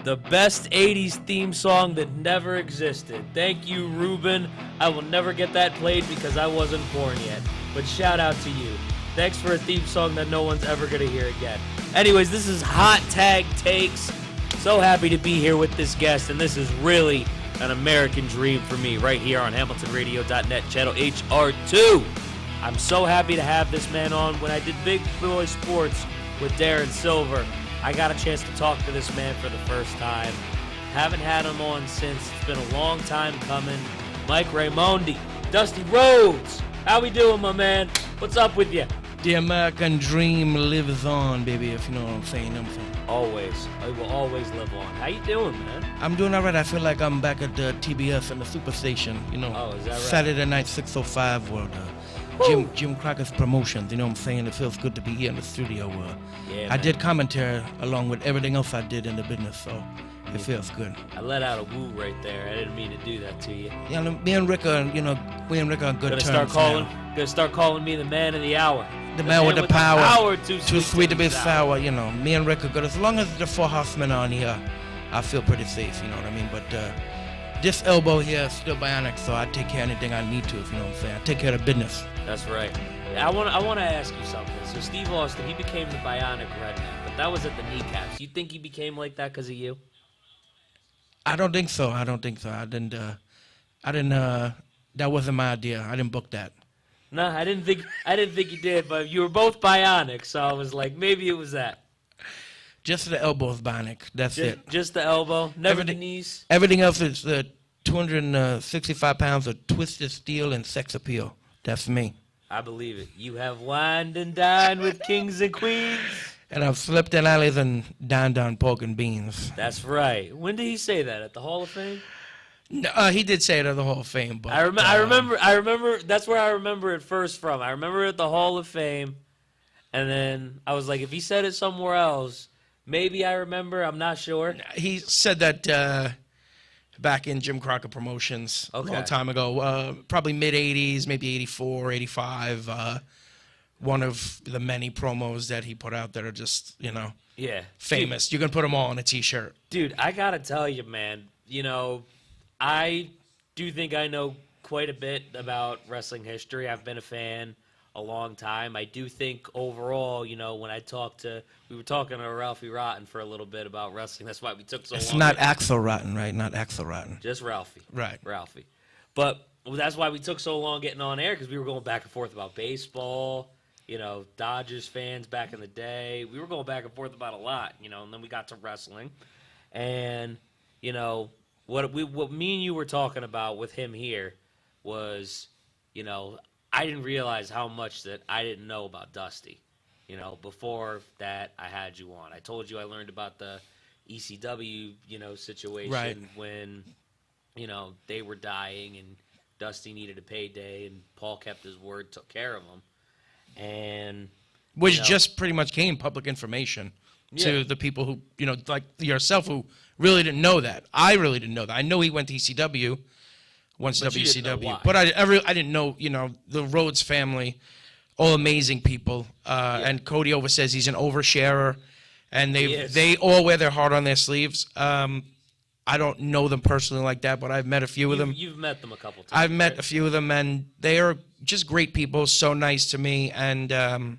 the best 80s theme song that never existed. Thank you, Ruben. I will never get that played because I wasn't born yet. But shout out to you. Thanks for a theme song that no one's ever going to hear again. Anyways, this is Hot Tag Takes. So happy to be here with this guest, and this is really an American dream for me right here on HamiltonRadio.net, channel HR2. I'm so happy to have this man on. When I did Big Boy Sports with Darren Silver, I got a chance to talk to this man for the first time. Haven't had him on since. It's been a long time coming. Mike Raimondi, Dusty Rhodes. How we doing, my man? What's up with you? The American dream lives on, baby, if you know what I'm saying. Always. It will always live on. How you doing, man? I'm doing all right. I feel like I'm back at the TBS and the Superstation, you know. Oh, is that right? Saturday night, 6:05, world. Jim Crockett's Promotions, you know what I'm saying? It feels good to be here in the studio. I did commentary along with everything else I did in the business, so it feels good. I let out a woo right there. I didn't mean to do that to you. Yeah, me and Rick are, on good terms Gonna start calling me the man of the hour. The man with the power. Too sweet to be sour, you know. Me and Rick are good. As long as the four horsemen are on here, I feel pretty safe, you know what I mean? But this elbow here is still bionic, so I take care of anything I need to, if you know what I'm saying. I take care of the business. That's right. I want to ask you something. So Steve Austin, he became the bionic redneck, but that was at the kneecaps. You think he became like that because of you? I don't think so. I didn't, that wasn't my idea. I didn't book that. No, I didn't think you did, but you were both bionic, so I was like, maybe it was that. Just the elbow is bionic. That's it. Just the elbow, never the knees. Everything else is 265 pounds of twisted steel and sex appeal. That's me. I believe it. You have wined and dined with kings and queens. And I've slept in alleys and dined on pork and beans. That's right. When did he say that? At the Hall of Fame? No, he did say it at the Hall of Fame. But I remember. That's where I remember it first from. I remember it at the Hall of Fame, and then I was like, if he said it somewhere else, maybe I remember. I'm not sure. He said that back in Jim Crockett Promotions a long time ago, probably mid-'80s, maybe 84, 85. One of the many promos that he put out that are just, famous. Dude, you can put them all on a T-shirt. Dude, I gotta tell you, man. I do think I know quite a bit about wrestling history. I've been a fan a long time. I do think overall, when we were talking to Ralphie Rotten for a little bit about wrestling. That's why we took so long. It's not Axel Rotten, right? Not Axel Rotten. Just Ralphie. Right. Ralphie. But that's why we took so long getting on air, because we were going back and forth about baseball, Dodgers fans back in the day. We were going back and forth about a lot, and then we got to wrestling. And, what me and you were talking about with him here was, I didn't realize how much that I didn't know about Dusty. Before that, I had you on. I told you I learned about the ECW, situation right. when, they were dying and Dusty needed a payday and Paul kept his word, took care of him. And which just pretty much came public information to the people who, like yourself, who really didn't know that. I really didn't know that. I know he went to ECW, once WCW, but I didn't know, the Rhodes family, all amazing people. And Cody always says he's an oversharer, and they all wear their heart on their sleeves. I don't know them personally like that, but I've met a few of them. You've met them a couple times. I've met a few of them, and they are just great people, so nice to me, and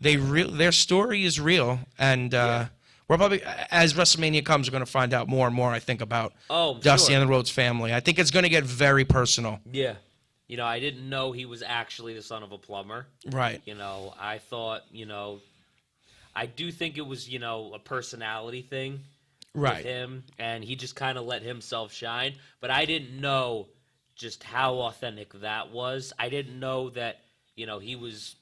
their story is real, and we're probably, as WrestleMania comes, we're going to find out more and more, I think, about Dusty and the Rhodes family. I think it's going to get very personal. Yeah. I didn't know he was actually the son of a plumber. Right. I thought, I do think it was, a personality thing. Right. With him, and he just kind of let himself shine. But I didn't know just how authentic that was. I didn't know that, he was,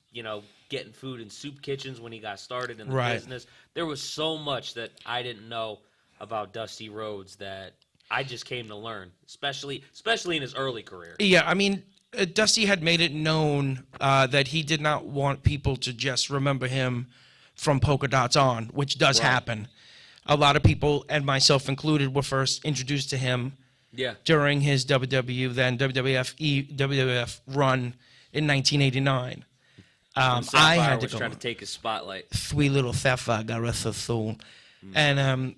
getting food in soup kitchens when he got started in the business. There was so much that I didn't know about Dusty Rhodes that I just came to learn, especially in his early career. Yeah, I mean, Dusty had made it known that he did not want people to just remember him from Polka Dots On, which does happen. A lot of people, and myself included, were first introduced to him during his WWF run in 1989. I had to trying to take his spotlight. Sweet little Sapphire got rest her soul. And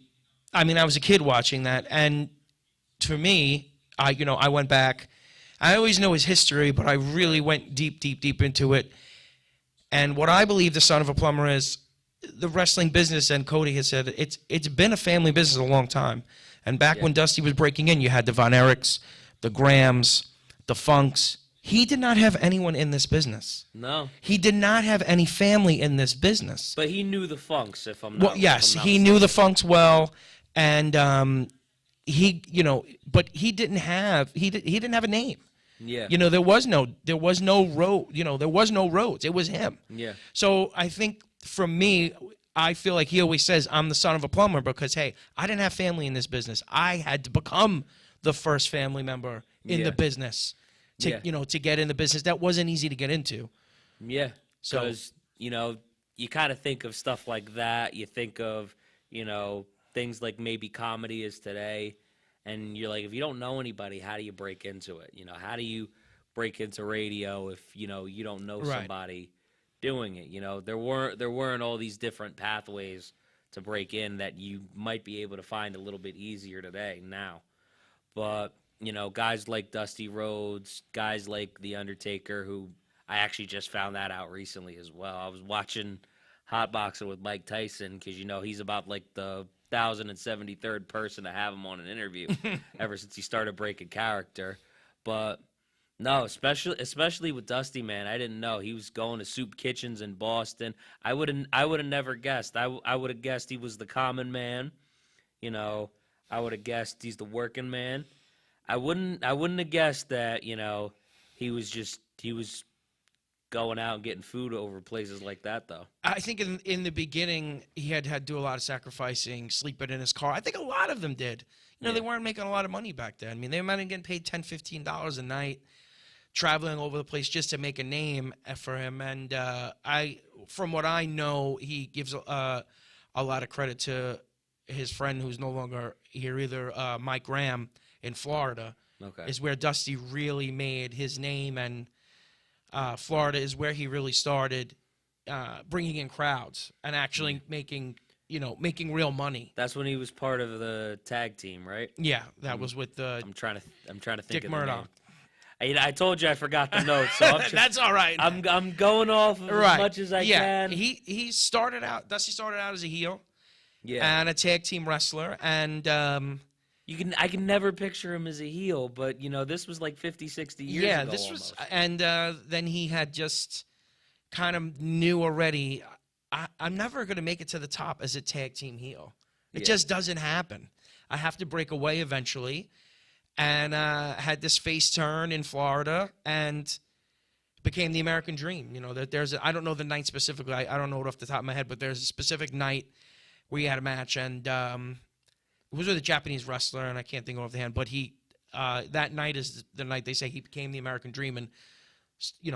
I mean, I was a kid watching that, and to me, I went back. I always know his history, but I really went deep into it. And what I believe the Son of a Plumber is, the wrestling business, and Cody has said, it's been a family business a long time. And back when Dusty was breaking in, you had the Von Erichs, the Grahams, the Funks. He did not have anyone in this business. No. He did not have any family in this business. But he knew the Funks, if I'm not Well, yes, if I'm not he mistaken. knew the Funks well, and but he didn't have he didn't have a name. Yeah. There was no road. There was no Rhodes. It was him. Yeah. So I think for me, I feel like he always says, I'm the son of a plumber because, hey, I didn't have family in this business. I had to become the first family member in the business to get in the business. That wasn't easy to get into. Yeah. Because, you kind of think of stuff like that. You think of, things like maybe comedy is today. And you're like, if you don't know anybody, how do you break into it? How do you break into radio if, you don't know somebody doing it? There weren't all these different pathways to break in that you might be able to find a little bit easier today now. But, guys like Dusty Rhodes, guys like The Undertaker, who I actually just found that out recently as well. I was watching Hot Boxing with Mike Tyson because, he's about like the 1,073rd person to have him on an interview ever since he started breaking character. But no, especially with Dusty, man, I didn't know he was going to soup kitchens in Boston. I would have never guessed. I would have guessed he was the common man. I would have guessed he's the working man. I wouldn't have guessed that, he was going out and getting food over places like that, though. I think in the beginning, he had to do a lot of sacrificing, sleeping in his car. I think a lot of them did. They weren't making a lot of money back then. I mean, they might have getting paid $10, $15 a night, traveling over the place just to make a name for him. And from what I know, he gives a lot of credit to his friend who's no longer here either, Mike Graham in Florida, is where Dusty really made his name, and Florida is where he really started bringing in crowds and actually making real money. That's when he was part of the tag team, right? Yeah, that was with the. I'm trying to think Dick of Murdoch. The name. I told you I forgot the notes, so That's all right. I'm going off of as much as I can. He started out. Dusty started out as a heel, and a tag team wrestler, and I can never picture him as a heel, but this was like 50, 60 years ago. Yeah, this almost. was, and then he had just kind of knew already. I'm never going to make it to the top as a tag team heel. It just doesn't happen. I have to break away eventually, and had this face turn in Florida and became the American Dream. That I don't know the night specifically. I don't know it off the top of my head, but there's a specific night where he had a match, and it was with a Japanese wrestler, and I can't think of the hand, but he that night is the night they say he became the American Dream, and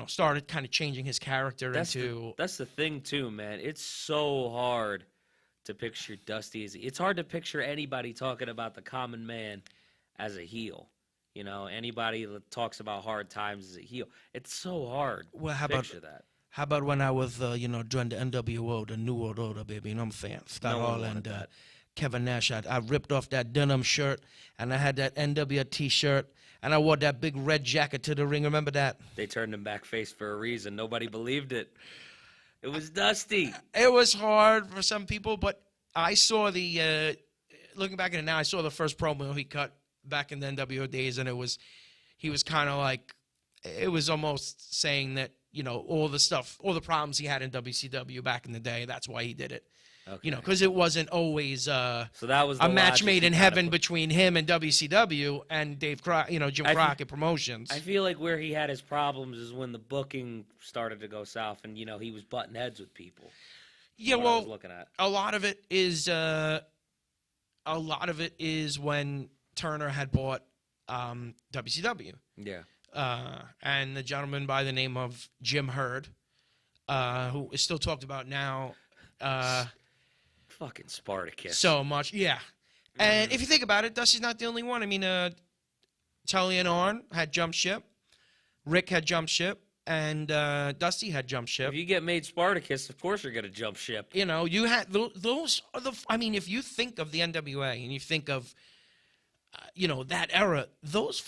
started kind of changing his character into. That's the thing too, man. It's so hard to picture Dusty as. It's hard to picture anybody talking about the common man as a heel. Anybody that talks about hard times as a heel. It's so hard. Well, to picture that. How about when I was joined the NWO, the New World Order, baby, and I'm a fan. Scott Hall and Kevin Nash. I ripped off that denim shirt, and I had that NWO T-shirt, and I wore that big red jacket to the ring. Remember that? They turned him back face for a reason. Nobody believed it. It was Dusty. It was hard for some people, but I saw looking back at it now, I saw the first promo he cut back in the NWO days, and he was kind of like, it was almost saying that, all the problems he had in WCW back in the day, that's why he did it. Okay. Because it wasn't always so that was a match made in heaven between him and WCW and Jim Crockett Promotions. I feel like where he had his problems is when the booking started to go south, and he was butting heads with people. Yeah, well, I was looking at. a lot of it is when Turner had bought WCW. Yeah. And the gentleman by the name of Jim Herd, who is still talked about now. Fucking Spartacus. So much, yeah. And if you think about it, Dusty's not the only one. I mean, Tully and Arn had jumped ship. Rick had jumped ship. and Dusty had jumped ship. If you get made Spartacus, of course you're gonna jump ship. You know, you had those are the. I mean, if you think of the NWA and you think of, you know, that era, those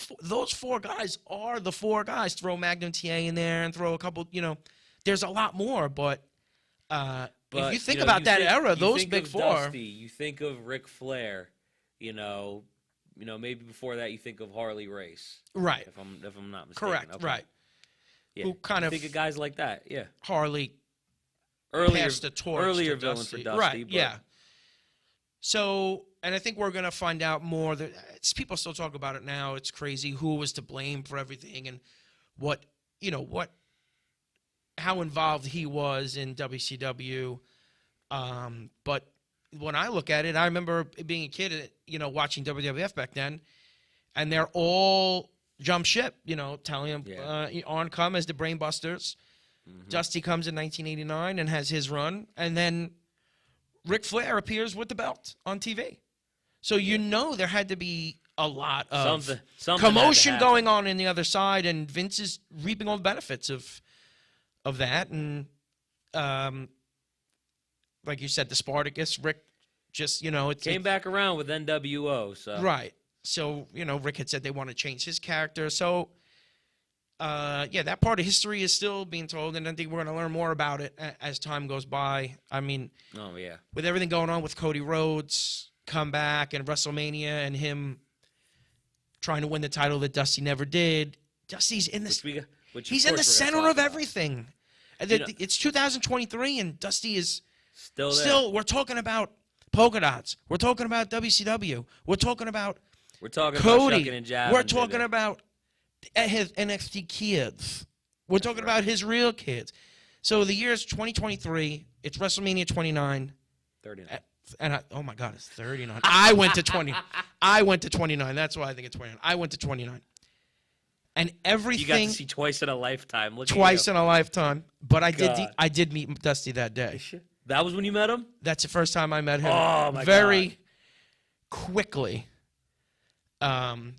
four guys are the four guys. Throw Magnum TA in there and throw a couple. You know, there's a lot more, but if you think about that era, those big four. Dusty, you think of Ric Flair. You know, maybe before that you think of Harley Race. Right. If I'm not mistaken. Correct. Okay. Right. Yeah. Who kind of think of guys like that? Yeah. Harley. Passed the torch earlier to villain Dusty. for Dusty. Right. But Yeah. So, and I think we're gonna find out more. That people still talk about it now. It's crazy who was to blame for everything and how involved he was in WCW. But when I look at it, I remember being a kid, watching WWF back then, and they're all jump ship, telling him on come as the Brainbusters. Mm-hmm. Dusty comes in 1989 and has his run, and then Ric Flair appears with the belt on TV. So there had to be a lot of something commotion going on in the other side, and Vince is reaping all the benefits of that. And like you said, the Spartacus, Rick just, it came back around with NWO. So. Right. So, Rick had said they want to change his character. So, that part of history is still being told, and I think we're going to learn more about it as time goes by. I mean, with everything going on with Cody Rhodes' comeback and WrestleMania and him trying to win the title that Dusty never did, Dusty's in the he's in the center of everything. It's 2023, and Dusty is still. We're talking about polka dots. We're talking about WCW. We're talking about Cody. About shucking and jiving. We're talking about his NXT kids. We're talking about his real kids. So the year is 2023. It's WrestleMania 29. 39. And oh my God, it's 39. I went to 20. I went to 29. That's why I think it's 29. I went to 29. And everything. You got to see twice in a lifetime. Twice in a lifetime. But I did meet Dusty that day. That was when you met him? That's the first time I met him. Oh my God. Very quickly. I'm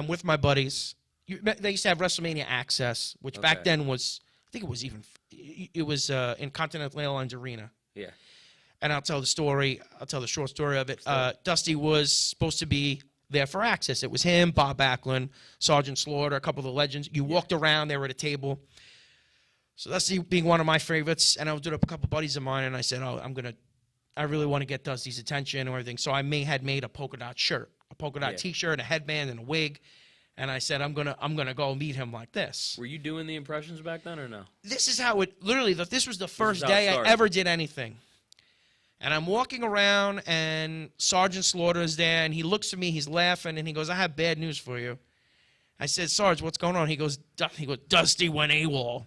with my buddies. They used to have WrestleMania Access, which back then was, I think it was in Continental Airlines Arena. Yeah. And I'll tell the short story of it. Dusty was supposed to be there for Access. It was him, Bob Backlund, Sergeant Slaughter, a couple of the legends. You walked around, they were at a table. So Dusty being one of my favorites, and I was with a couple buddies of mine, and I said, I really want to get Dusty's attention and everything. So I had made a polka dot shirt, a polka dot T-shirt, a headband, and a wig. And I said, I'm gonna go meet him like this. Were you doing the impressions back then or no? This is how it literally. This was the first day I ever did anything. And I'm walking around, and Sergeant Slaughter is there, and he looks at me, he's laughing, and he goes, "I have bad news for you." I said, "Sarge, what's going on?" He goes, "Dusty went AWOL.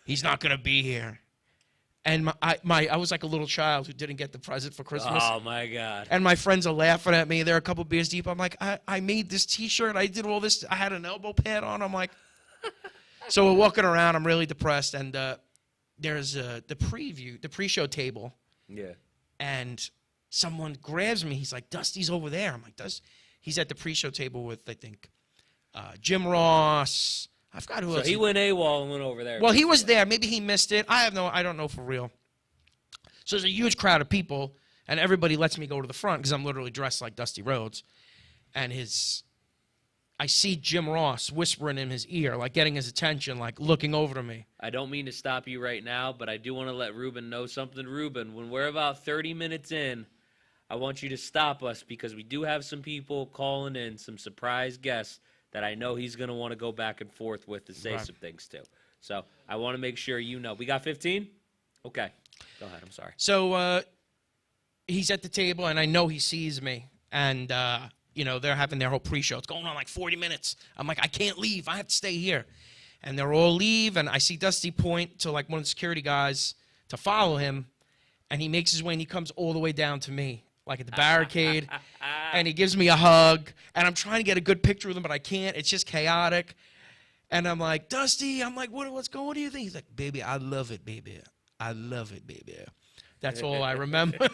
He's not gonna be here." And I was like a little child who didn't get the present for Christmas. Oh, my God. And my friends are laughing at me. They're a couple beers deep. I'm like, I made this T-shirt. I did all this. I had an elbow pad on. I'm like, so we're walking around. I'm really depressed. And there's the pre-show table. Yeah. And someone grabs me. He's like, Dusty's over there. I'm like, he's at the pre-show table with, I think, Jim Ross. I forgot who else. So he went AWOL and went over there. Well, he was there. Maybe he missed it. I don't know for real. So there's a huge crowd of people, and everybody lets me go to the front because I'm literally dressed like Dusty Rhodes. And I see Jim Ross whispering in his ear, like getting his attention, like looking over to me. I don't mean to stop you right now, but I do want to let Ruben know something. Ruben, when we're about 30 minutes in, I want you to stop us because we do have some people calling in, some surprise guests that I know he's going to want to go back and forth with to say some things to. So I want to make sure you know. We got 15? Okay. Go ahead. I'm sorry. So he's at the table, and I know he sees me. And, they're having their whole pre-show. It's going on like 40 minutes. I'm like, I can't leave. I have to stay here. And they're all leave, and I see Dusty point to like one of the security guys to follow him. And he makes his way, and he comes all the way down to me, like at the barricade. And he gives me a hug, and I'm trying to get a good picture with him, but I can't. It's just chaotic. And I'm like, Dusty, I'm like, what's going on? What do you think? He's like, baby, I love it, baby. I love it, baby. That's all I remember.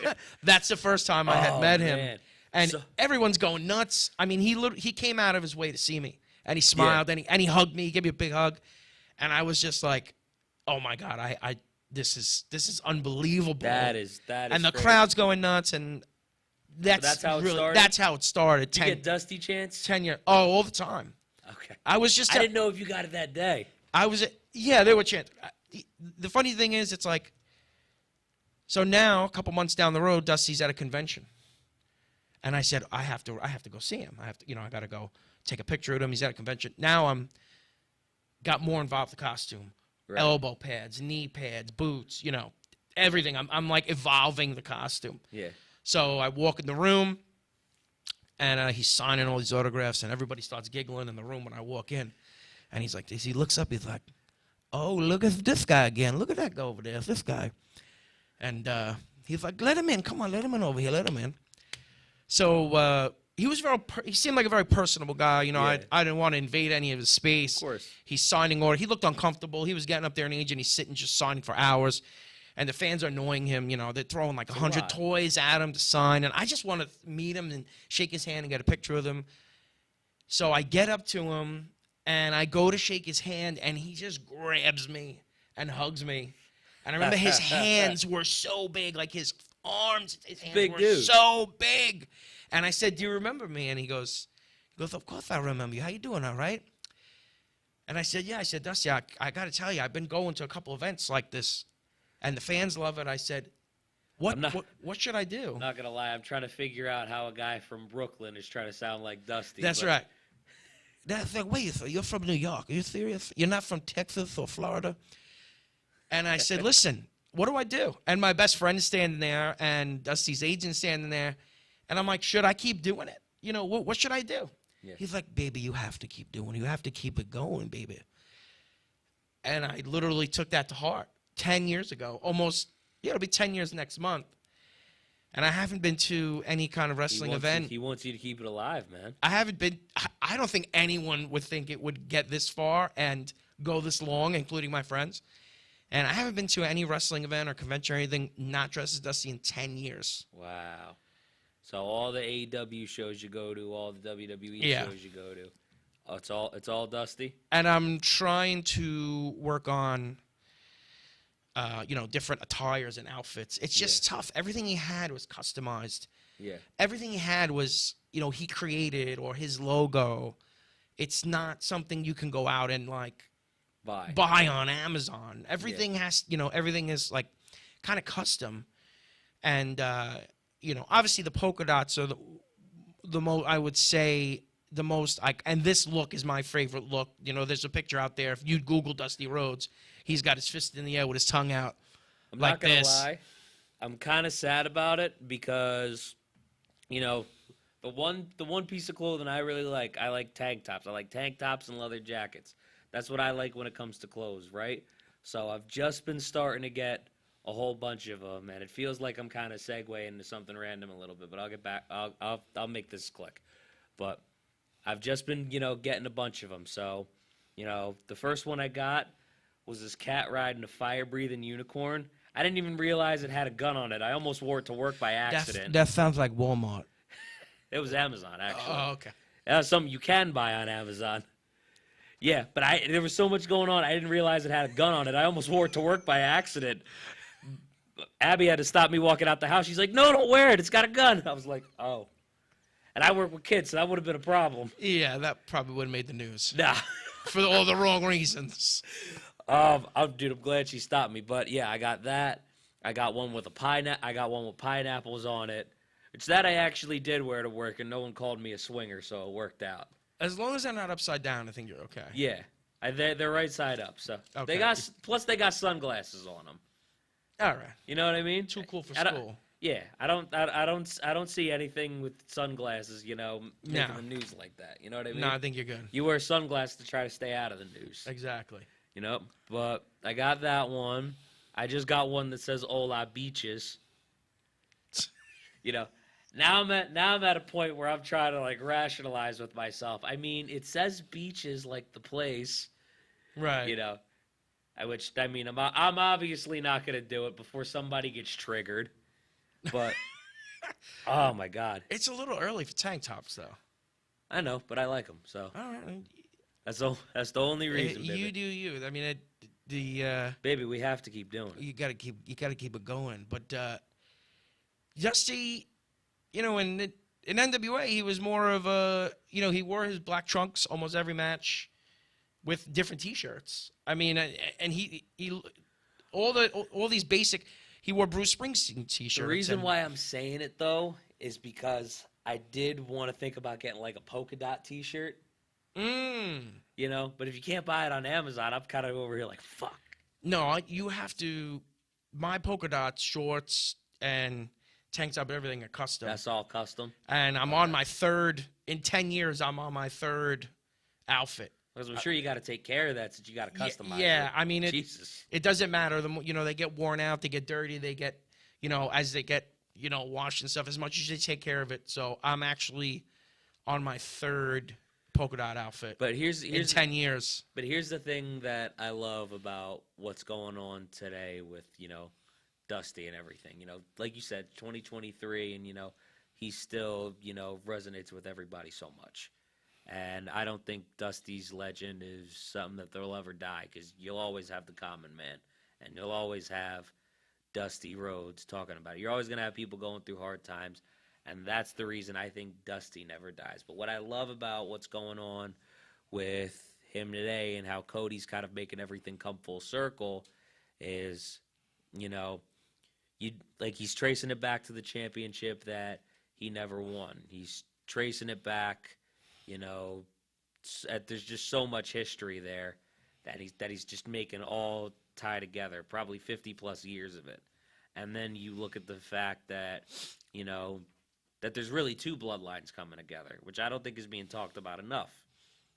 That's the first time I had met him. Man. And everyone's going nuts. I mean, he came out of his way to see me, and he smiled, and he hugged me. He gave me a big hug. And I was just like, oh my God, this is unbelievable. That is and the crazy. Crowd's going nuts, and that's how it really started? that's how it started. Did you get Dusty chants? 10 years. Oh, all the time. Okay. I was just. I didn't know if you got it that day. Yeah, there were chants. The funny thing is, it's like. So now, a couple months down the road, Dusty's at a convention, and I said, I have to go see him. I got to go take a picture of him. He's at a convention. Now I'm got more involved with the costume, Right. elbow pads, knee pads, boots, everything. I'm like evolving the costume. Yeah. So I walk in the room, and he's signing all these autographs, and everybody starts giggling in the room when I walk in. And he's like, he looks up, he's like, oh, look at this guy again. Look at that guy over there. It's this guy. And he's like, let him in. Come on, let him in over here. Let him in. So he seemed like a very personable guy. Yeah. I didn't want to invade any of his space. Of course. He's signing order. He looked uncomfortable. He was getting up there in age, and he's sitting just signing for hours. And the fans are annoying him. They're throwing like 100 toys at him to sign. And I just want to meet him and shake his hand and get a picture with him. So I get up to him, and I go to shake his hand, and he just grabs me and hugs me. And I remember his hands were so big, like his arms, his hands Big were dude. so big. And I said, do you remember me? And he goes, of course I remember you. How you doing, all right? And I said, yeah. I said, Dusty, I got to tell you, I've been going to a couple events like this, and the fans love it. I said, what should I do? I'm not going to lie. I'm trying to figure out how a guy from Brooklyn is trying to sound like Dusty. That's right. That's like, wait, you're from New York. Are you serious? You're not from Texas or Florida? And I said, listen, what do I do? And my best friend is standing there, and Dusty's agent's standing there. And I'm like, should I keep doing it? What should I do? Yeah. He's like, baby, you have to keep doing it. You have to keep it going, baby. And I literally took that to heart 10 years ago. Almost, it'll be 10 years next month. And I haven't been to any kind of wrestling event. He wants you to keep it alive, man. I haven't been. I don't think anyone would think it would get this far and go this long, including my friends. And I haven't been to any wrestling event or convention or anything not dressed as Dusty in 10 years. Wow. So all the AEW shows you go to, all the WWE shows you go to, it's all Dusty? And I'm trying to work on, different attires and outfits. It's just tough. Everything he had was customized. Yeah. Everything he had was, he created or his logo. It's not something you can go out and buy on Amazon. Everything has, everything is like kind of custom. And, obviously the polka dots are the most, I would say, the most, and this look is my favorite look. There's a picture out there. If you Google Dusty Rhodes, he's got his fist in the air with his tongue out. I'm like not going to this. lie. I'm kind of sad about it because, the one piece of clothing I really like, I like tank tops. I like tank tops and leather jackets. That's what I like when it comes to clothes, right? So I've just been starting to get a whole bunch of them, and it feels like I'm kind of segueing into something random a little bit, but I'll get back. I'll make this click. But I've just been, getting a bunch of them. So, the first one I got was this cat riding a fire-breathing unicorn. I didn't even realize it had a gun on it. I almost wore it to work by accident. That sounds like Walmart. It was Amazon, actually. Oh, okay. That was something you can buy on Amazon. Yeah, but there was so much going on, I didn't realize it had a gun on it. I almost wore it to work by accident. Abby had to stop me walking out the house. She's like, no, don't wear it. It's got a gun. I was like, oh. And I work with kids, so that would have been a problem. Yeah, that probably would have made the news. Nah. For all the wrong reasons. Dude, I'm glad she stopped me. But, yeah, I got that. I got one with I got one with pineapples on it. It's that I actually did wear to work, and no one called me a swinger, so it worked out. As long as they're not upside down, I think you're okay. Yeah. They're right side up, so. Okay. Plus they got sunglasses on them. All right. You know what I mean? Too cool for school. Yeah, I don't see anything with sunglasses, making the news like that. You know what I mean? No, I think you're good. You wear sunglasses to try to stay out of the news. Exactly. But I got that one. I just got one that says "Hola Beaches." Now I'm at a point where I'm trying to rationalize with myself. I mean, it says beaches like the place, right? I'm obviously not gonna do it before somebody gets triggered. But oh my God, it's a little early for tank tops, though. I know, but I like them. So all right, That's the only reason, baby. You do you. I mean, Baby, we have to keep doing it. You gotta keep it going. But Dusty, in NWA, he was more of a, he wore his black trunks almost every match with different T-shirts. I mean, and he all these basic. He wore Bruce Springsteen T-shirts. The reason why I'm saying it though is because I did want to think about getting like a polka dot T-shirt. But if you can't buy it on Amazon, I'm kind of over here like, fuck. No, you have to. My polka dot shorts and tank top, everything are custom. That's all custom. And I'm on my third. In 10 years, I'm on my third outfit. Because I'm sure you got to take care of that since you got to customize it. Yeah, I mean, Jesus. It doesn't matter. They get worn out, they get dirty, they get, as they get, washed and stuff, as much as they take care of it. So I'm actually on my third polka dot outfit. But here's in 10 years. But here's the thing that I love about what's going on today with, Dusty and everything. Like you said, 2023, and, he still, resonates with everybody so much. And I don't think Dusty's legend is something that they'll ever die, because you'll always have the common man, and you'll always have Dusty Rhodes talking about it. You're always going to have people going through hard times, and that's the reason I think Dusty never dies. But what I love about what's going on with him today and how Cody's kind of making everything come full circle is, he's tracing it back to the championship that he never won. He's tracing it back. There's just so much history there that he's just making all tie together, probably 50+ years of it. And then you look at the fact that, that there's really two bloodlines coming together, which I don't think is being talked about enough,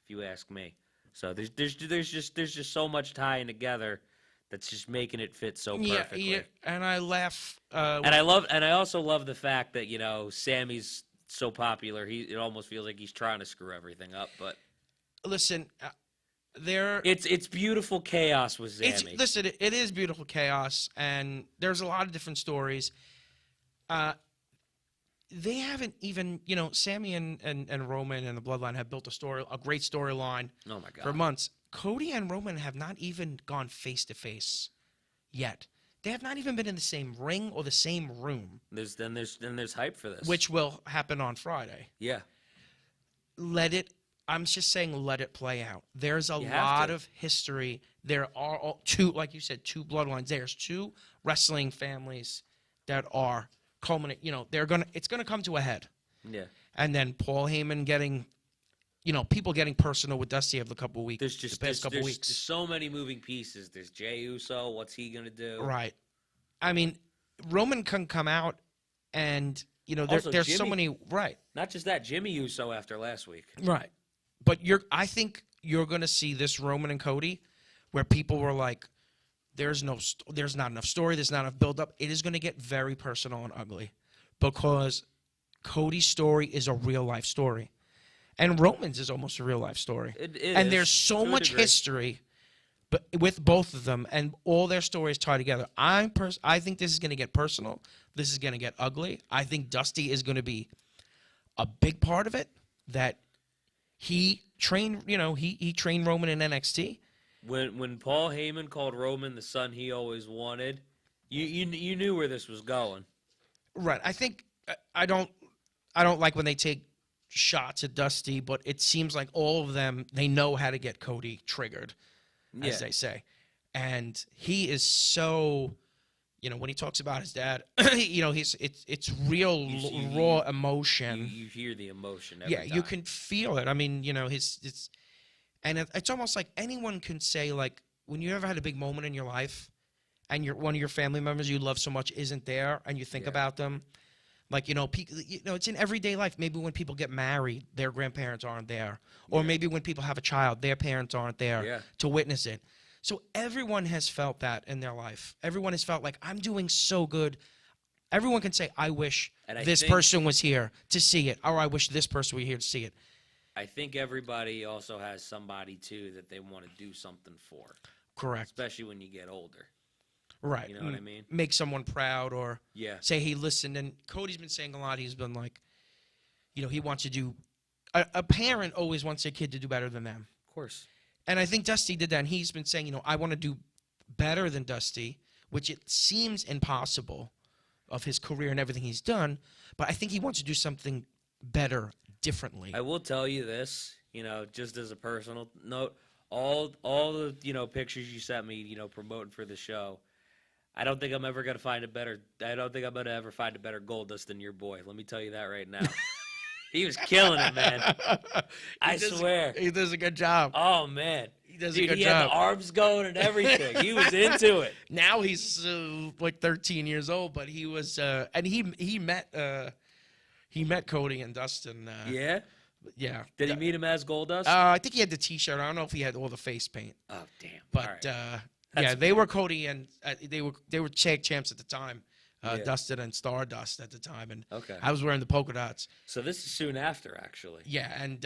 if you ask me. So there's just so much tying together that's just making it fit so perfectly. Yeah, and I laugh. And I also love the fact that, Sammy's so popular, it almost feels like he's trying to screw everything up. But listen, it's beautiful chaos with Sammy. It is beautiful chaos, and there's a lot of different stories. They haven't even, Sammy and Roman and the Bloodline have built a great storyline. Oh my God. For months. Cody and Roman have not even gone face to face yet. They have not even been in the same ring or the same room. There's hype for this, which will happen on Friday. Yeah. I'm just saying, let it play out. There's a lot of history. There are two, like you said, two bloodlines. There's two wrestling families that are culminate. It's gonna come to a head. Yeah. And then Paul Heyman getting, people getting personal with Dusty over the past couple weeks. There's so many moving pieces. There's Jey Uso. What's he gonna do? Right. I mean, Roman can come out, and there's Jimmy, so many. Right. Not just that, Jimmy Uso after last week. Right. But I think you're gonna see this Roman and Cody, where people were like, there's not enough story. There's not enough build up. It is gonna get very personal and ugly, because Cody's story is a real life story. And Roman's is almost a real-life story. And there's so much history with both of them, and all their stories tie together. I think this is going to get personal. This is going to get ugly. I think Dusty is going to be a big part of it, that he trained, he trained Roman in NXT. When Paul Heyman called Roman the son he always wanted, you knew where this was going. Right. I think I don't like when they take shots at Dusty, but it seems like all of them, they know how to get Cody triggered, as they say. And he is so, when he talks about his dad, it's real raw emotion. You hear the emotion every time. You can feel it. I mean, it's almost like anyone can say, like, when you ever had a big moment in your life and one of your family members you love so much isn't there, and you think about them. Like, it's in everyday life. Maybe when people get married, their grandparents aren't there. Or maybe when people have a child, their parents aren't there to witness it. So everyone has felt that in their life. Everyone has felt like, I'm doing so good. Everyone can say, I wish this person was here to see it. Or I wish this person were here to see it. I think everybody also has somebody, too, that they want to do something for. Correct. Especially when you get older. Right. You know what I mean? Make someone proud, or say he listened. And Cody's been saying a lot. He's been like, he wants to do – a parent always wants their kid to do better than them. Of course. And I think Dusty did that, and he's been saying, I want to do better than Dusty, which it seems impossible of his career and everything he's done, but I think he wants to do something better, differently. I will tell you this, just as a personal note, all the, pictures you sent me, promoting for the show, I don't think I'm ever going to find I don't think I'm going to ever find a better Goldust than your boy. Let me tell you that right now. He was killing it, man. I swear. He does a good job. Oh, man. He does Dude, a good he job. had the arms going and everything. He was into it. Now he's like 13 years old, but he was, and he met Cody and Dustin. Yeah? Yeah. Did he meet him as Goldust? I think he had the T-shirt. I don't know if he had all the face paint. Oh, damn. But Right. yeah, they were Cody and they were tag champs at the time. Yeah. Dustin and Stardust at the time, and Okay. I was wearing the polka dots. So this is soon after, actually. Yeah, and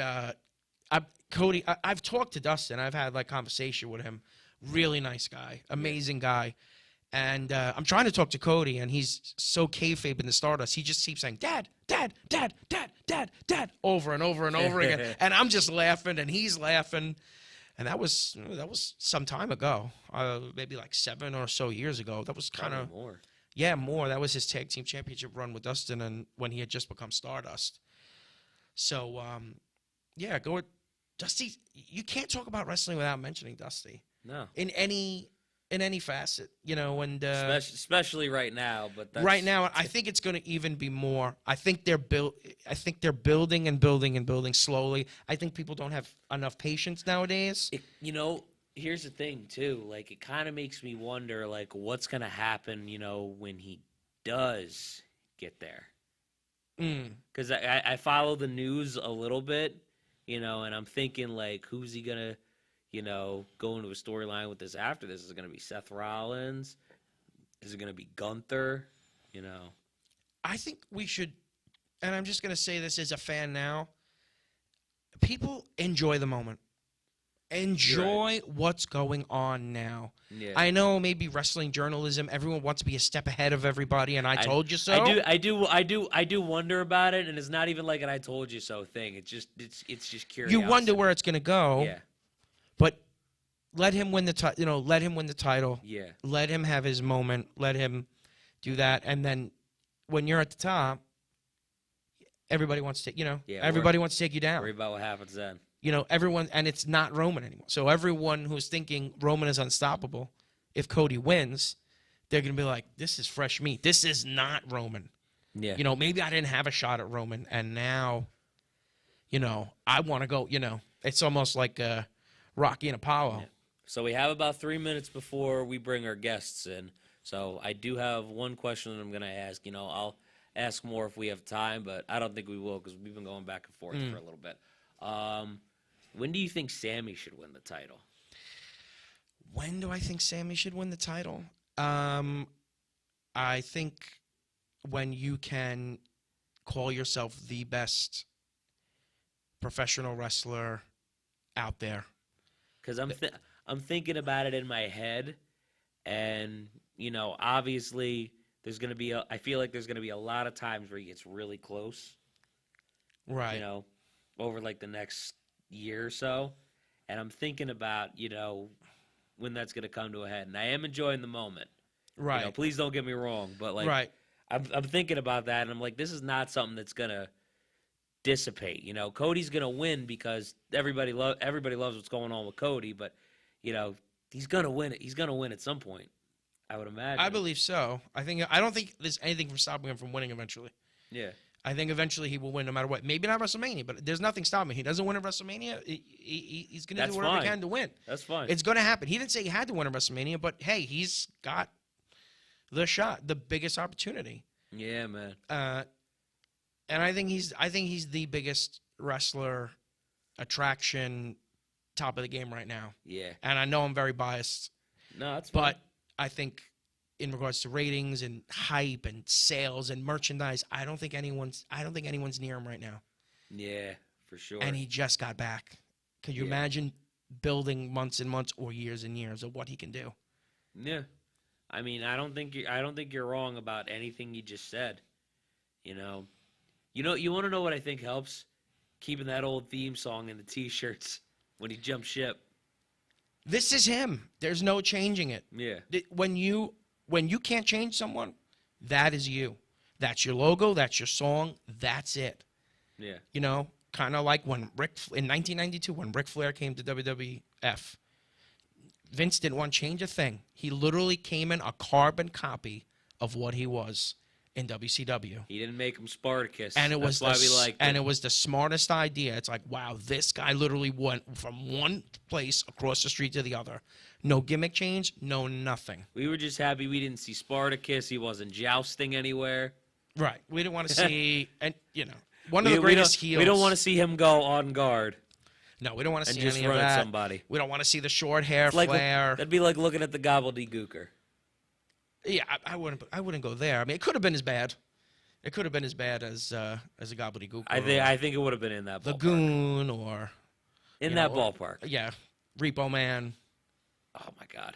Cody, I've talked to Dustin. I've had like conversation with him. Really nice guy, amazing guy. And I'm trying to talk to Cody, and he's so kayfabe in the Stardust. He just keeps saying, "Dad, Dad, Dad, Dad, Dad, Dad," over and over and over again. And I'm just laughing, and he's laughing. And that was some time ago, maybe like 7 or so years ago. That was kind of more. Yeah, more. That was his tag team championship run with Dustin, and when he had just become Stardust. So, yeah, go with Dusty. You can't talk about wrestling without mentioning Dusty. No. In any facet, and especially right now. But right now, I think it's going to even be more. I think they're building and building and building slowly. I think people don't have enough patience nowadays. Here's the thing too. Like, it kind of makes me wonder, like, what's gonna happen, when he does get there. Because I follow the news a little bit, and I'm thinking, like, who's he gonna, go into a storyline with this after this? Is it gonna be Seth Rollins? Is it gonna be Gunther? I think we should, and I'm just gonna say this as a fan now. People enjoy the moment. Enjoy what's going on now. Yeah. I know maybe wrestling journalism, everyone wants to be a step ahead of everybody, and I told you so. I do wonder about it, and it's not even like an "I told you so" thing. It's just curiosity. You wonder where it's going to go. Yeah. But let him win the title. Let him win the title. Yeah. Let him have his moment. Let him do that, and then when you're at the top, everybody wants to. Everybody wants to take you down. Worry about what happens then. Everyone, and it's not Roman anymore. So everyone who's thinking Roman is unstoppable, if Cody wins, they're going to be like, this is fresh meat. This is not Roman. Yeah. Maybe I didn't have a shot at Roman, and now, I want to go, it's almost like Rocky and Apollo. Yeah. So we have about 3 minutes before we bring our guests in. So I do have one question that I'm going to ask. I'll ask more if we have time, but I don't think we will because we've been going back and forth for a little bit. When do you think Sammy should win the title? When do I think Sammy should win the title? I think when you can call yourself the best professional wrestler out there. Because I'm thinking about it in my head, and obviously there's gonna be I feel like there's gonna be a lot of times where he gets really close. Right. Over like the next year or so, and I'm thinking about when that's gonna come to a head, and I am enjoying the moment. Right. Please don't get me wrong, but like, right. I'm thinking about that, and I'm like, this is not something that's gonna dissipate. Cody's gonna win because everybody loves what's going on with Cody, but he's gonna win it. He's gonna win at some point, I would imagine. I believe so. I don't think there's anything from stopping him from winning eventually. Yeah. I think eventually he will win no matter what. Maybe not WrestleMania, but there's nothing stopping him. He doesn't win at WrestleMania, he's going to do whatever he can to win. That's fine. It's going to happen. He didn't say he had to win at WrestleMania, but hey, he's got the shot, the biggest opportunity. Yeah, man. And I think he's the biggest wrestler, attraction, top of the game right now. Yeah. And I know I'm very biased. No, that's fine. But I think in regards to ratings and hype and sales and merchandise, I don't think anyone's near him right now. Yeah, for sure. And he just got back. Could you imagine building months and months or years and years of what he can do? Yeah. I mean, I don't think you're wrong about anything you just said. You want to know what I think helps? Keeping that old theme song in the t-shirts. when he jumped ship. This is him. There's no changing it. Yeah. When you can't change someone, that is you. That's your logo. That's your song. That's it. Yeah. You know, kind of like when in 1992 when Ric Flair came to WWF, Vince didn't want to change a thing. He literally came in a carbon copy of what he was in WCW. He didn't make him Spartacus. And it was That's why we liked him. And it was the smartest idea. It's like, wow, this guy literally went from one place across the street to the other. No gimmick change, no nothing. We were just happy we didn't see Spartacus. He wasn't jousting anywhere. Right. We didn't want to see, and you know, one of the greatest heels. We don't want to see him go on guard. No, we don't want to see just any of run at that. somebody. We don't want to see the short hair Like, Flair. that'd be like looking at the gobbledygooker. Yeah, I wouldn't go there. I mean, it could have been as bad. It could have been as bad as a gobbledygook. I think it would have been in that ballpark. The Goon or in that ballpark. Yeah, Repo Man. Oh my God.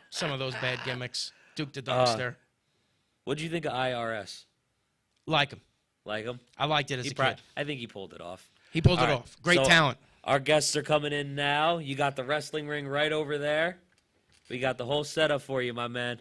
Some of those bad gimmicks. Duke the Dumpster. What'd you think of IRS? Like him. Like him? I liked it as a kid. I think he pulled it off. He pulled it All off. Great so talent. Our guests are coming in now. You got the wrestling ring right over there. We got the whole setup for you, my man.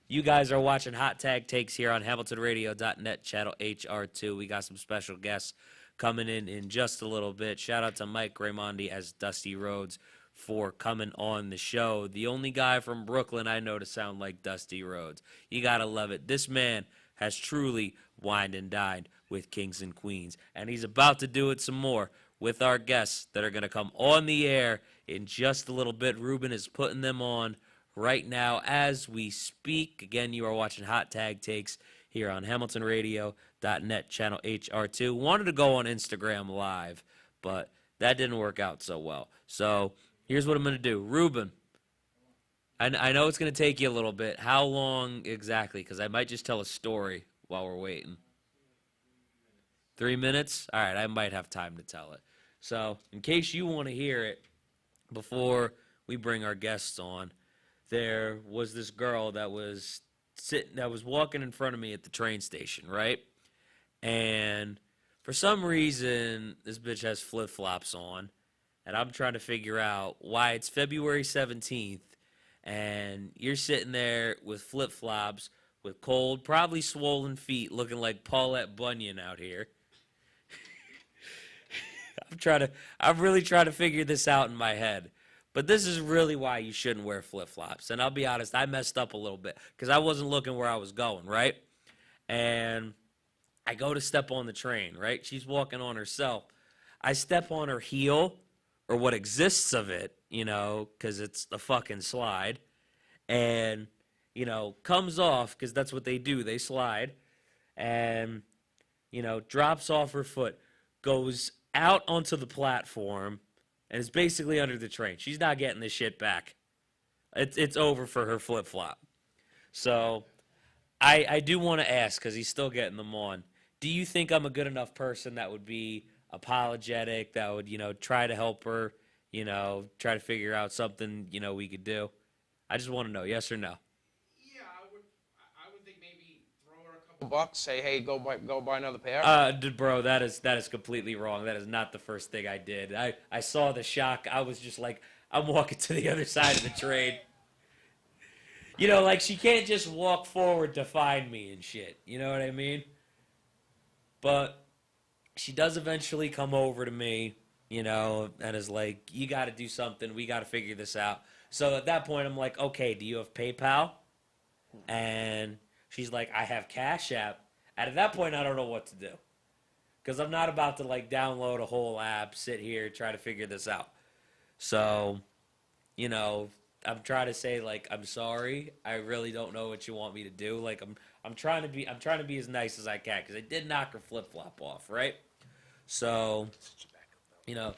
You guys are watching Hot Tag Takes here on HamiltonRadio.net, channel HR2. We got some special guests coming in just a little bit. Shout out to Mike Raimondi as Dusty Rhodes for coming on the show. The only guy from Brooklyn I know to sound like Dusty Rhodes. You got to love it. This man has truly wined and dined with kings and queens, and he's about to do it some more with our guests that are going to come on the air in just a little bit. Ruben is putting them on right now as we speak. Again, you are watching Hot Tag Takes here on HamiltonRadio.net, channel HR2. Wanted to go on Instagram Live, but that didn't work out so well. So here's what I'm going to do. Ruben, I know it's going to take you a little bit. How long exactly? Because I might just tell a story while we're waiting. 3 minutes? All right, I might have time to tell it. So in case you want to hear it before we bring our guests on, there was this girl that was walking in front of me at the train station, right? And for some reason, this bitch has flip-flops on, and I'm trying to figure out why it's February 17th, and you're sitting there with flip-flops, with cold, probably swollen feet, looking like Paulette Bunyan out here. I'm really trying to figure this out in my head. But this is really why you shouldn't wear flip-flops. And I'll be honest, I messed up a little bit because I wasn't looking where I was going, right? And I go to step on the train, right? She's walking on herself. I step on her heel, or what exists of it, you know, because it's the fucking slide. And, you know, comes off, because that's what they do. They slide. And, you know, drops off her foot, goes out onto the platform, and it's basically under the train. She's not getting this shit back. It's over for her flip-flop. So I do want to ask, because he's still getting them on, do you think I'm a good enough person that would be apologetic, that would, you know, try to help her, you know, try to figure out something, you know, we could do? I just want to know, yes or no? Yeah, I would think maybe throw her a couple bucks, say, hey, go buy another pair. Bro, that is completely wrong. That is not the first thing I did. I saw the shock. I was just like, I'm walking to the other side of the train. You know, like, she can't just walk forward to find me and shit. You know what I mean? But she does eventually come over to me, you know, and is like, you got to do something. We got to figure this out. So at that point, I'm like, okay, do you have PayPal? And she's like, I have Cash App. And at that point, I don't know what to do. Because I'm not about to, like, download a whole app, sit here, try to figure this out. So, you know, I'm trying to say, like, I'm sorry. I really don't know what you want me to do. Like, I'm trying to be as nice as I can, because I did knock her flip-flop off, right? So, you know,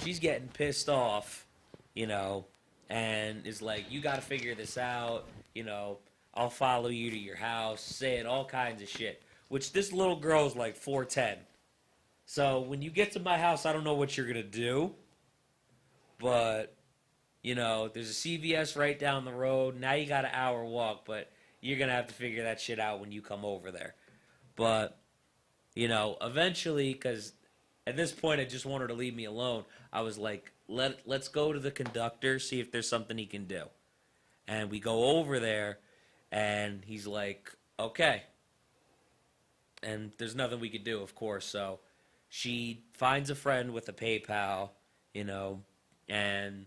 she's getting pissed off, you know, and is like, you got to figure this out, you know, I'll follow you to your house, saying all kinds of shit, which this little girl's like 4'10". So when you get to my house, I don't know what you're going to do, but, you know, there's a CVS right down the road. Now you got an hour walk, but you're going to have to figure that shit out when you come over there. But, you know, eventually, because At this point, I just want her to leave me alone. I was like, let's go to the conductor, see if there's something he can do. And we go over there, and he's like, okay. And there's nothing we could do, of course. So she finds a friend with a PayPal, and,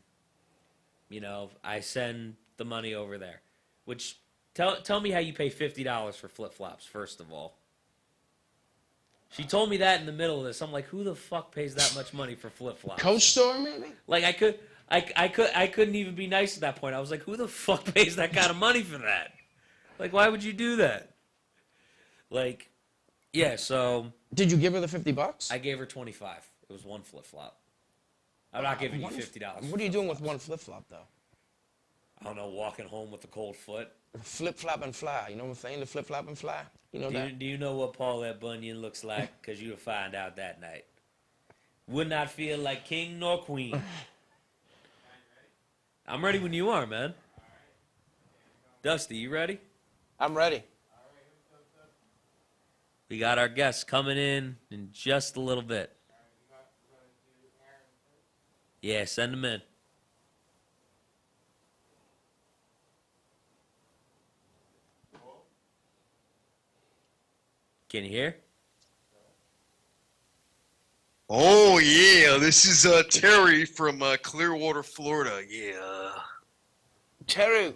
I send the money over there. Which, tell me how you pay $50 for flip-flops, first of all. She told me that in the middle of this. I'm like, who the fuck pays that much money for flip-flops? Coach store, maybe? Like, I couldn't even be nice at that point. I was like, who the fuck pays that kind of money for that? Like, why would you do that? Like, yeah, so Did you give her the $50? I gave her 25. It was one flip-flop. I'm not giving you $50. What are you doing with one flip-flop, though? I don't know, walking home with a cold foot. Flip-flop and fly. You know what I'm saying? The flip-flop and fly. You know that? Do you know what Paulette Bunyan looks like? Because you'll find out that night. Would not feel like king nor queen. I'm ready when you are, man. Dusty, you ready? I'm ready. We got our guests coming in just a little bit. Yeah, send them in. Can you hear? Oh yeah, this is Terry from Clearwater, Florida. Yeah. Terry,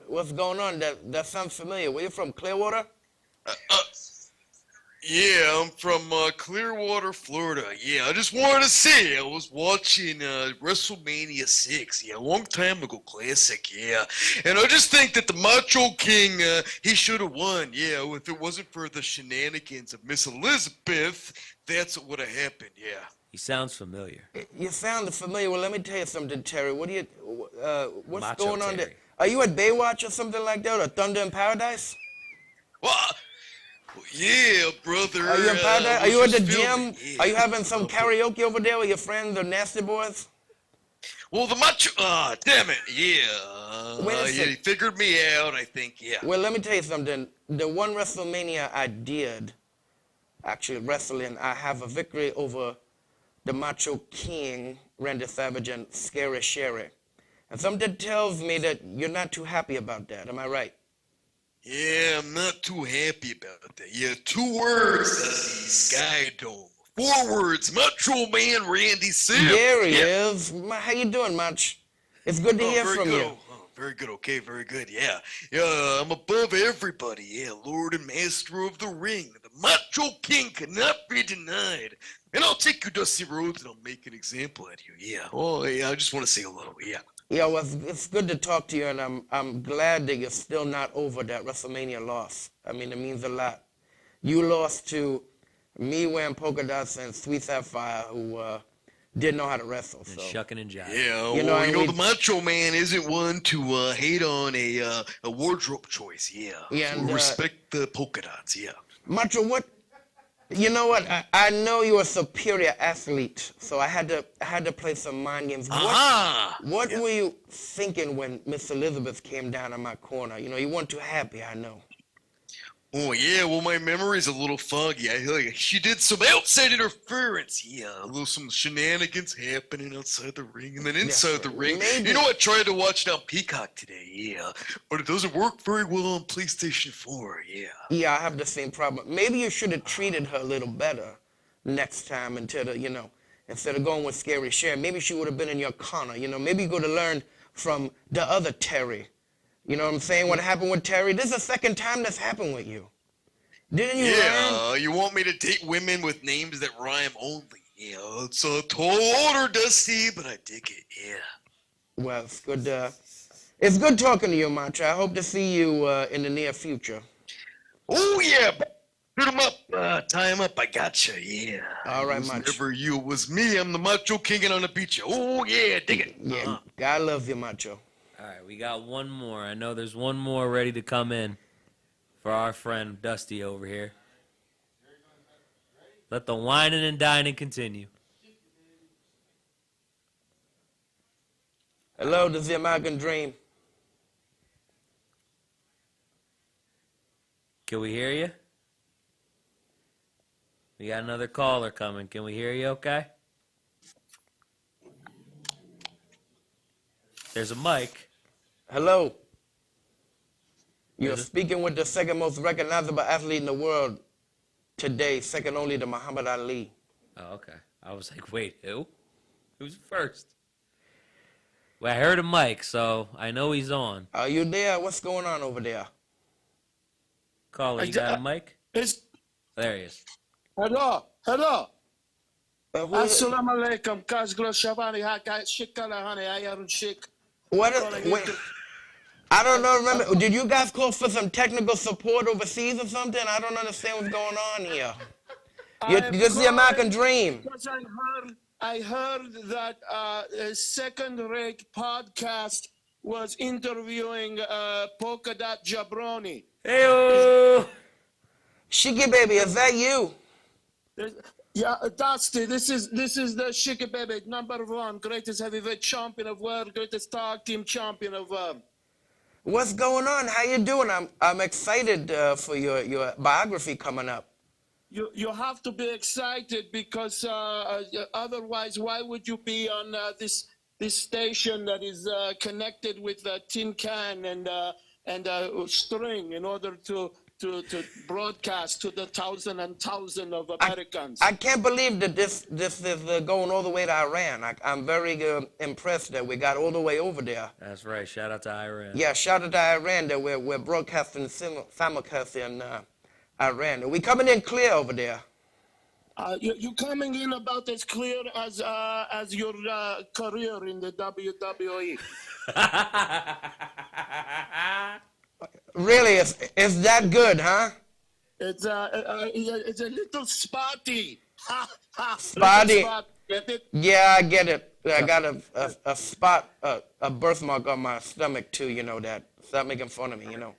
what's going on? That sounds familiar. Where you from, Clearwater? Yeah, I'm from Clearwater, Florida. Yeah, I just wanted to say I was watching WrestleMania 6. Yeah, a long time ago, classic. Yeah, and I just think that the Macho King he should have won. Yeah, if it wasn't for the shenanigans of Miss Elizabeth, that's what would have happened. Yeah. He sounds familiar. You sound familiar. Well, let me tell you something, Terry. What's Macho going on Terry. there? Are you at Baywatch or something like that, or Thunder in Paradise? What? Yeah, brother. Are you in Paradise? Are you at the gym? Yeah. Are you having some karaoke over there with your friends, the Nasty Boys? Well, the Macho. Damn it. Yeah. Wait a Yeah, second. he figured me out. I think. Yeah. Well, let me tell you something. The one WrestleMania I did, actually wrestling, I have a victory over the Macho King, Randy Savage, and Scary Sherry. And something tells me that you're not too happy about that. Am I right? Yeah, I'm not too happy about that. Yeah, 2 words, Sky Dome. 4 words, Macho Man Randy Savage. There he is. How you doing, Mach? It's good to hear very from good. you. Oh, very good. Okay, very good. Yeah. Yeah, I'm above everybody. Yeah, Lord and Master of the Ring. The Macho King cannot be denied. And I'll take you, Dusty Rhodes, and I'll make an example out of you. Yeah. Oh, yeah, I just want to say hello. Yeah. Yeah, well, it's good to talk to you, and I'm glad that you're still not over that WrestleMania loss. I mean, it means a lot. You lost to me wearing polka dots and Sweet Sapphire, who didn't know how to wrestle. And So shucking and jiving. Yeah, You know, well, and we- the Macho Man isn't one to hate on a wardrobe choice. Yeah. Yeah, So and, respect the polka dots. Yeah. Macho, what? You know what? I know you're a superior athlete, so I had to play some mind games. What Yeah. were you thinking when Miss Elizabeth came down on my corner? You know, you weren't too happy, I know. Oh yeah, well my memory's a little foggy. She did some outside interference. Yeah, some shenanigans happening outside the ring and then inside the ring. maybe- You know, I tried to watch it on Peacock today. Yeah, but it doesn't work very well on PlayStation 4. Yeah. Yeah, I have the same problem. Maybe you should have treated her a little better next time instead of going with Scary Sherry. Maybe she would have been in your corner. You know, maybe you could have learned from the other Terry. You know what I'm saying? What happened with Terry? This is the second time that's happened with you. Didn't you learn? Yeah, you want me to date women with names that rhyme only. Yeah, it's a tall order, Dusty, but I dig it. Yeah. Well, it's good. It's good talking to you, Macho. I hope to see you in the near future. Oh yeah, put him up, tie him up. I gotcha. Yeah. All right, It was Macho. never you, it was me. I'm the Macho King and I'm gonna beat you. Oh yeah, dig it. Yeah, God loves you, Macho. All right, we got one more. I know there's one more ready to come in for our friend Dusty over here. Let the whining and dining continue. Hello, this is the American Dream. Can we hear you? We got another caller coming. Can we hear you okay? There's a mic. Hello. You're speaking with the second most recognizable athlete in the world today, second only to Muhammad Ali. Oh, okay. I was like, wait, who? Who's first? Well, I heard a mic, so I know he's on. Are you there? What's going on over there? Caller, you got a mic? There he is. Hello. Who is- Assalamu alaikum. Kazglo Shabani Haka Shikala Hani Ayarun Shik. wait, I don't know. Remember, did you guys call for some technical support overseas or something? I don't understand what's going on here. This is the American dream. Because I heard that a second-rate podcast was interviewing Polka Dot Jabroni. Hey-o! Shiki baby, is that you? Yeah, Dusty, this is the Shiki Baby, #1, greatest heavyweight champion of world, greatest tag team champion of world. What's going on? How you doing? I'm excited for your biography coming up. You have to be excited because otherwise, why would you be on this station that is connected with a tin can and string in order to broadcast to the thousands of Americans? I can't believe that this is going all the way to Iran. I'm very impressed that we got all the way over there. That's right. Shout out to Iran. Yeah, shout out to Iran that we're broadcasting simulcast in Iran. Are we coming in clear over there? You coming in about as clear as your career in the WWE. Really, it's that good, huh? It's a little spotty. Spotty. Spot. Get it? Yeah, I get it. I got a spot, a birthmark on my stomach too. You know that. Stop making fun of me. You know.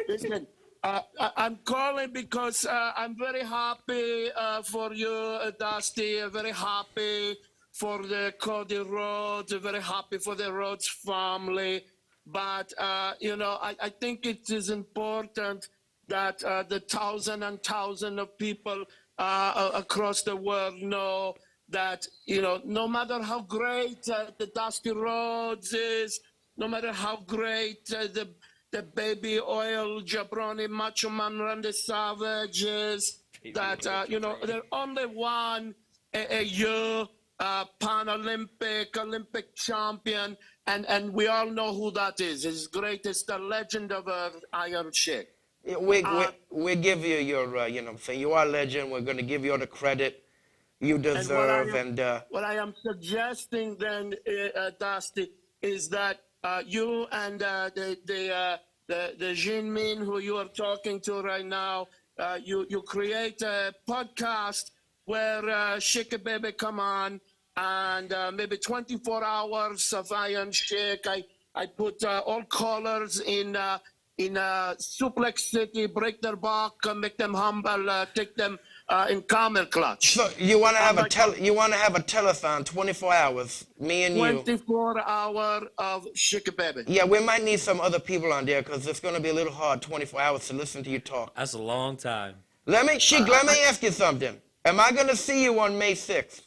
Listen, I'm calling because I'm very happy for you, Dusty. Very happy for the Cody Rhodes. Very happy for the Rhodes family. But, I think it is important that the thousands of people across the world know that, no matter how great the Dusty Rhodes is, no matter how great the baby oil jabroni macho man Randy Savage is, that, they're only one a year Olympic champion, and we all know who that is. His greatest, the legend of Iron Sheik. Yeah, we give you your, you are a legend. We're going to give you all the credit you deserve. What I am suggesting then, Dusty, is that you and the Jinmin who you are talking to right now, you create a podcast where Shiki Baby come on, and maybe 24 hours of Iron Sheik. I put all callers in Suplex City, break their back, make them humble, take them in camel clutch. So you want to have a telethon, 24 hours, me and you. 24 hour of Shiki Baby. Yeah, we might need some other people on there because it's going to be a little hard 24 hours to listen to you talk. That's a long time. Let me ask you something. Am I going to see you on May 6th?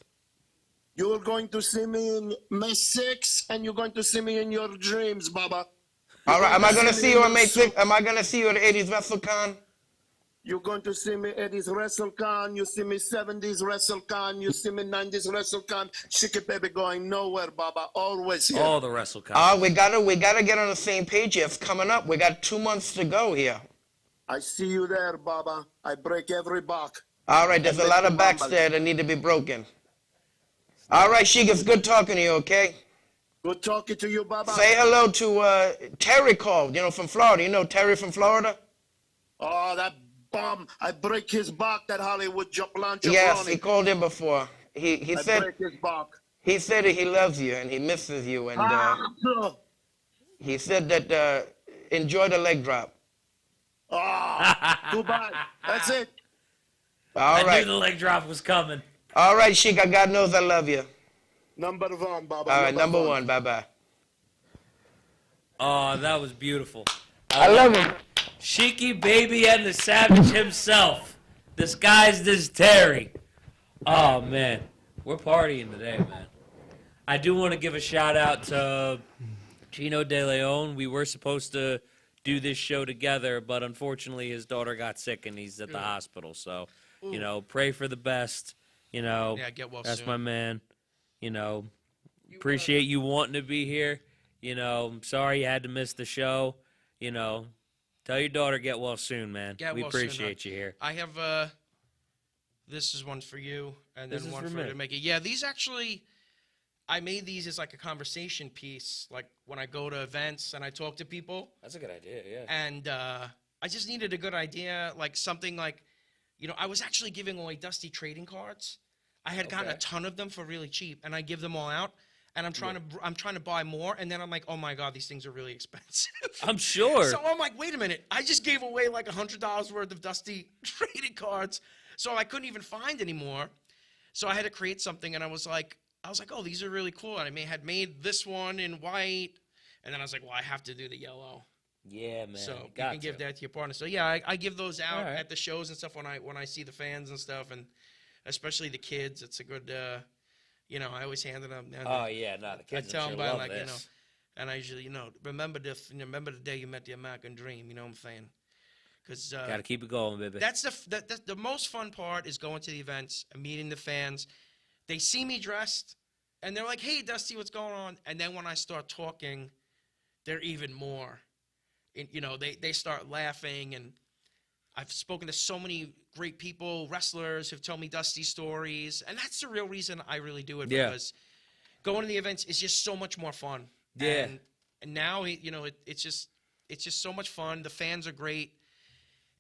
You're going to see me in May 6th, and you're going to see me in your dreams, Baba. All right, am I going to see you on May 6th? Am I going to see you at 80s WrestleCon? You're going to see me at this WrestleCon. You see me 70s WrestleCon. You see me 90s WrestleCon. Shiki Baby going nowhere, Baba. Always here. All the WrestleCon. Oh, we gotta get on the same page here. It's coming up. We got 2 months to go here. I see you there, Baba. I break every back. All right, there's a lot of backs there that need to be broken. All right, Sheik, it's good talking to you, okay? Good talking to you, Baba. Say hello to Terry called, from Florida. You know Terry from Florida? Oh, that bum. I break his back, that Hollywood jabroni. Yes, he called in before. He said break his back. He said he loves you and he misses you, and he said that enjoy the leg drop. Goodbye. That's it. All I right. knew the leg drop was coming. All right, Sheik, God knows I love you. #1, Baba. All right, number one. Bye-bye. Oh, that was beautiful. I love him. Shiki Baby and the Savage himself. disguised as Terry. Oh, man. We're partying today, man. I do want to give a shout out to Chino De Leon. We were supposed to do this show together, but unfortunately his daughter got sick and he's at the hospital. So, you know, pray for the best. You know, get well that's soon. my man. You know, appreciate you wanting to be here. You know, I'm sorry you had to miss the show. You know, tell your daughter get well soon, man. We appreciate you here. I have this is one for you, and then one for her to make it. Yeah, these actually, I made these as like a conversation piece, like when I go to events and I talk to people. That's a good idea, yeah. And I just needed a good idea, like something like, you know, I was actually giving away Dusty trading cards. I had gotten a ton of them for really cheap, and I give them all out. And I'm trying to buy more, and then I'm like, oh my God, these things are really expensive. I'm sure. So I'm like, wait a minute, I just gave away like $100 worth of Dusty trading cards, so I couldn't even find any more. So I had to create something, and I was like, oh, these are really cool. And I had made this one in white, and then I was like, well, I have to do the yellow. Yeah, man. So you can give that to your partner. So yeah, I give those out at the shows and stuff when I see the fans and stuff, and especially the kids. It's a good. You know, I always hand it up. Oh yeah, no, the kids. I tell them by love like this. you know, and I usually remember the day you met the American dream. You know what I'm saying? Because gotta keep it going, baby. That's the most fun part is going to the events and meeting the fans. They see me dressed, and they're like, "Hey, Dusty, what's going on?" And then when I start talking, they're even more. You know, they start laughing, and I've spoken to so many great people, wrestlers who've told me Dusty stories, and that's the real reason I really do it, because going to the events is just so much more fun. Yeah. And now, you know, it's just so much fun. The fans are great,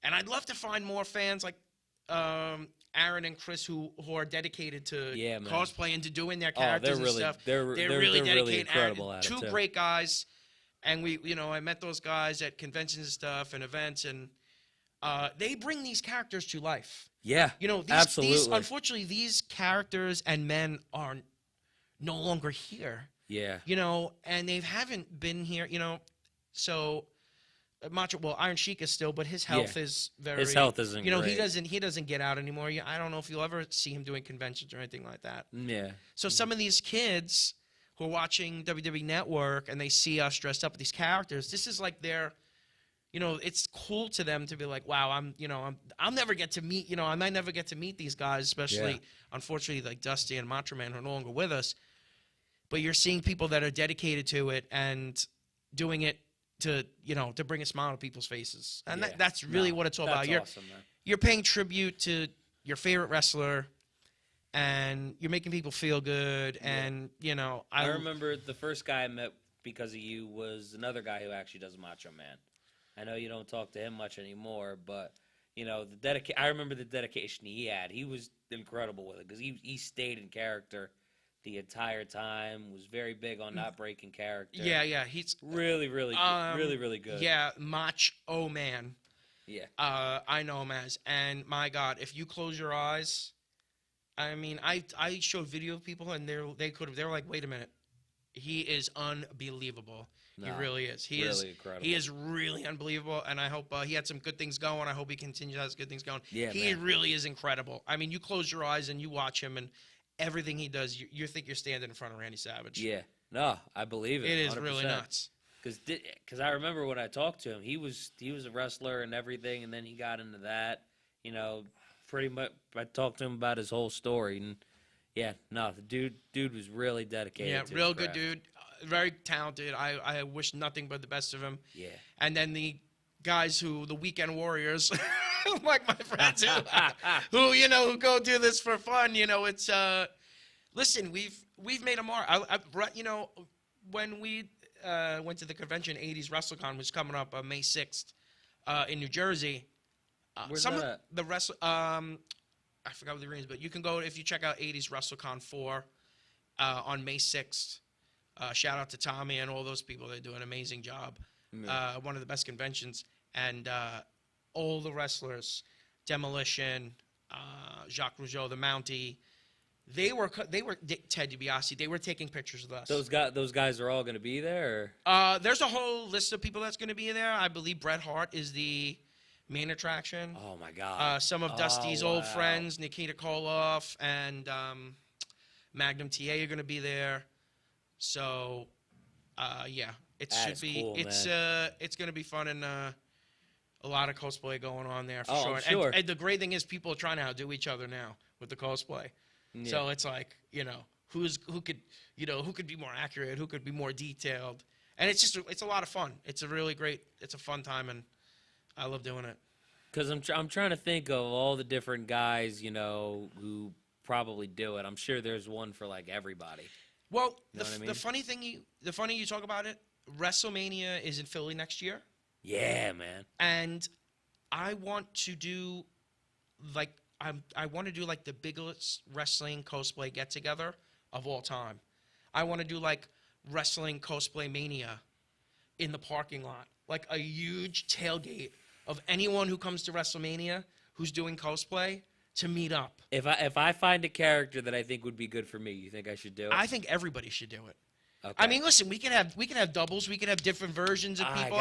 and I'd love to find more fans like Aaron and Chris who are dedicated to cosplay and to doing their characters and stuff. They're really dedicated. Really incredible at it, two great guys, and I met those guys at conventions and stuff and events, and they bring these characters to life. Yeah, you know, absolutely. Unfortunately, these characters and men are no longer here. Yeah. You know, and they haven't been here, you know, so Iron Sheik is still, but his health is very... His health isn't great. great. He doesn't get out anymore. I don't know if you'll ever see him doing conventions or anything like that. Yeah. So some of these kids who are watching WWE Network and they see us dressed up with these characters, this is like their... You know, it's cool to them to be like, wow, I'll never get to meet, you know, I might never get to meet these guys, especially, unfortunately, like Dusty and Macho Man who are no longer with us. But you're seeing people that are dedicated to it and doing it to, you know, to bring a smile to people's faces. And that's really what it's all about. Awesome, man. You're paying tribute to your favorite wrestler, and you're making people feel good. And, you know, I remember the first guy I met because of you was another guy who actually does Macho Man. I know you don't talk to him much anymore, but, you know, I remember the dedication he had. He was incredible with it because he stayed in character the entire time, was very big on not breaking character. Yeah, he's... Really, really good. Really good. Yeah, Macho Man. Yeah. I know him as. And, my God, if you close your eyes... I mean, I showed video of people, and they were like, wait a minute. He is unbelievable. No, he really is. He is incredible. He is really unbelievable, and I hope he had some good things going. I hope he continues to have good things going. Yeah, he really is incredible. I mean, you close your eyes and you watch him, and everything he does, you think you're standing in front of Randy Savage. Yeah. No, I believe it. It is 100%. Really nuts. Because I remember when I talked to him, he was a wrestler and everything, and then he got into that. You know, pretty much I talked to him about his whole story, and the dude was really dedicated. Yeah, to real his good craft. dude. Very talented. I wish nothing but the best of him. Yeah. And then the guys the Weekend Warriors, like my friends who go do this for fun. You know, it's listen, we've made a mark. You know, when we went to the convention, 80s WrestleCon was coming up May 6th in New Jersey. Where's that at? The I forgot what the names, but you can go if you check out 80s WrestleCon 4 on May 6th. Shout out to Tommy and all those people. They do an amazing job. One of the best conventions. And all the wrestlers, Demolition, Jacques Rougeau, the Mountie, they were Ted DiBiase. They were taking pictures with us. Those guys are all going to be there? There's a whole list of people that's going to be there. I believe Bret Hart is the main attraction. Oh my God. Some of Dusty's old friends, Nikita Koloff and Magnum TA are going to be there. So, yeah, it should be. Cool, it's going to be fun and a lot of cosplay going on there for sure. I'm sure. And the great thing is people are trying to outdo each other now with the cosplay. Yeah. So it's like, who could be more accurate, who could be more detailed. And it's a lot of fun. It's a fun time, and I love doing it. Because I'm trying to think of all the different guys, who probably do it. I'm sure there's one for like everybody. Well, You know what I mean? the funny you talk about it, WrestleMania is in Philly next year. Yeah, man. And I want to do like the biggest wrestling cosplay get together of all time. I want to do like wrestling cosplay mania in the parking lot, like a huge tailgate of anyone who comes to WrestleMania who's doing cosplay to meet up. If I find a character that I think would be good for me, you think I should do it? I think everybody should do it. Okay. I mean, listen, we can have doubles, we can have different versions of people.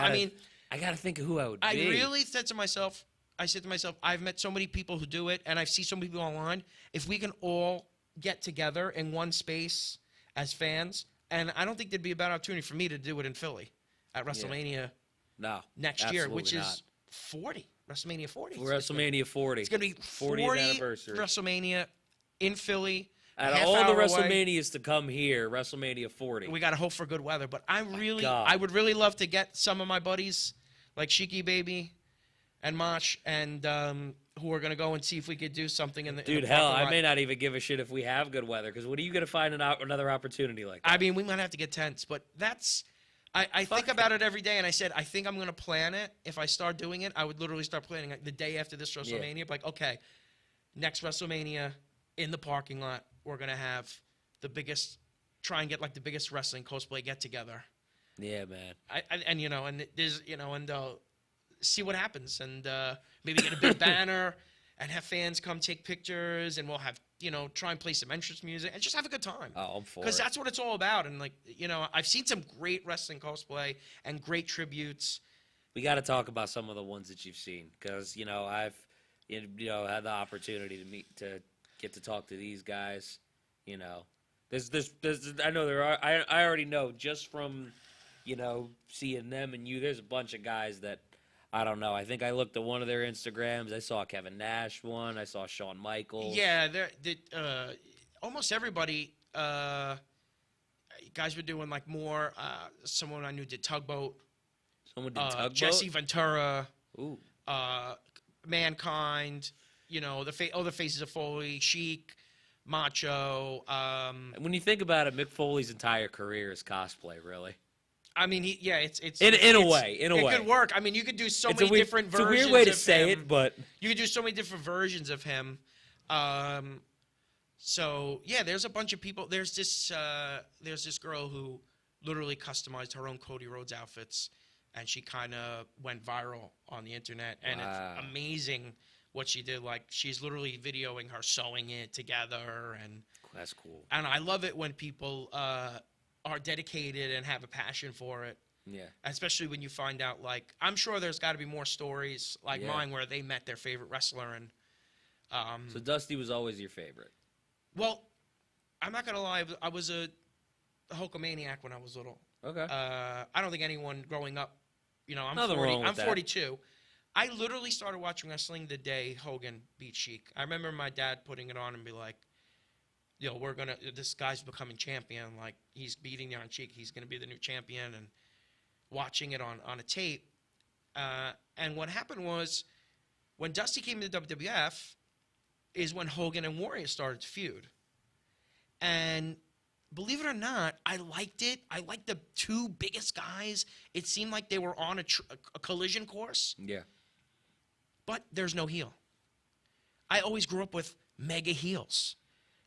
I gotta think of who I would be. I really said to myself, I've met so many people who do it, and I've seen so many people online. If we can all get together in one space as fans, and I don't think there'd be a bad opportunity for me to do it in Philly at WrestleMania next year, which is 40. WrestleMania 40. WrestleMania 40. It's going to be 40th anniversary. WrestleMania in Philly. Out of all the WrestleManias to come here, WrestleMania 40. We got to hope for good weather, but I God. would really love to get some of my buddies like Shiki Baby and Mosh and who are going to go and see if we could do something in the Dude, in the hell, parking I lot. may not even give a shit if we have good weather, because when are you going to find another opportunity like that? I mean, we might have to get tents, but that's I think about it every day, and I said, I think I'm going to plan it. If I start doing it, I would literally start planning it the day after this WrestleMania. Yeah. Like, okay, next WrestleMania in the parking lot, we're going to have try and get like the biggest wrestling cosplay get together. Yeah, man. And see what happens, and maybe get a big banner and have fans come take pictures, and we'll have, try and play some entrance music and just have a good time. Oh, I'm for it. Because that's what it's all about. And I've seen some great wrestling cosplay and great tributes. We got to talk about some of the ones that you've seen, because I've had the opportunity to get to talk to these guys. There's I know there are. I already know just from seeing them and you. There's a bunch of guys that I don't know. I think I looked at one of their Instagrams. I saw Kevin Nash one. I saw Shawn Michaels. Yeah, almost everybody. Guys were doing like more. Someone I knew did Tugboat. Someone did Tugboat. Jesse Ventura. Ooh. Mankind. The faces of Foley, Chic, Macho. When you think about it, Mick Foley's entire career is cosplay, really. I mean, it's in a way. It could work. I mean, you could do so many different versions. It's a weird way to of say him. it, but You could do so many different versions of him. So yeah, there's a bunch of people. There's this girl who literally customized her own Cody Rhodes outfits, and she kind of went viral on the internet. And It's amazing what she did. Like, she's literally videoing her sewing it together, and that's cool. And I love it when people are dedicated and have a passion for it. Yeah. Especially when you find out, like, I'm sure there's got to be more stories like mine where they met their favorite wrestler. And so Dusty was always your favorite. Well, I'm not gonna lie, I was a Hulkamaniac when I was little. Okay. I don't think anyone growing up, I'm Nothing 40. wrong with I'm that. 42. I literally started watching wrestling the day Hogan beat Sheik. I remember my dad putting it on and be like, this guy's becoming champion. Like, he's beating the Iron Sheik. He's gonna be the new champion. And watching it on a tape. And what happened was, when Dusty came to WWF, is when Hogan and Warrior started to feud. And believe it or not, I liked it. I liked the two biggest guys. It seemed like they were on a collision course. Yeah. But there's no heel. I always grew up with mega heels.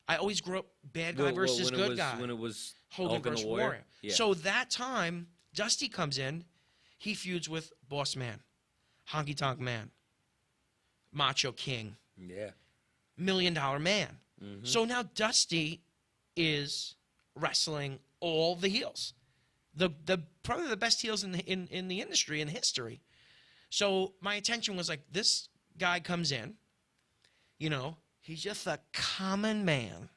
I always grew up bad guy versus good guy. When it was Hogan versus Warrior. Yeah. So that time, Dusty comes in. He feuds with Boss Man, Honky Tonk Man, Macho King. Yeah. $1 Million Man. Mm-hmm. So now Dusty is wrestling all the heels, the probably the best heels in the industry in history. So my intention was like, this guy comes in, you know, he's just a common man,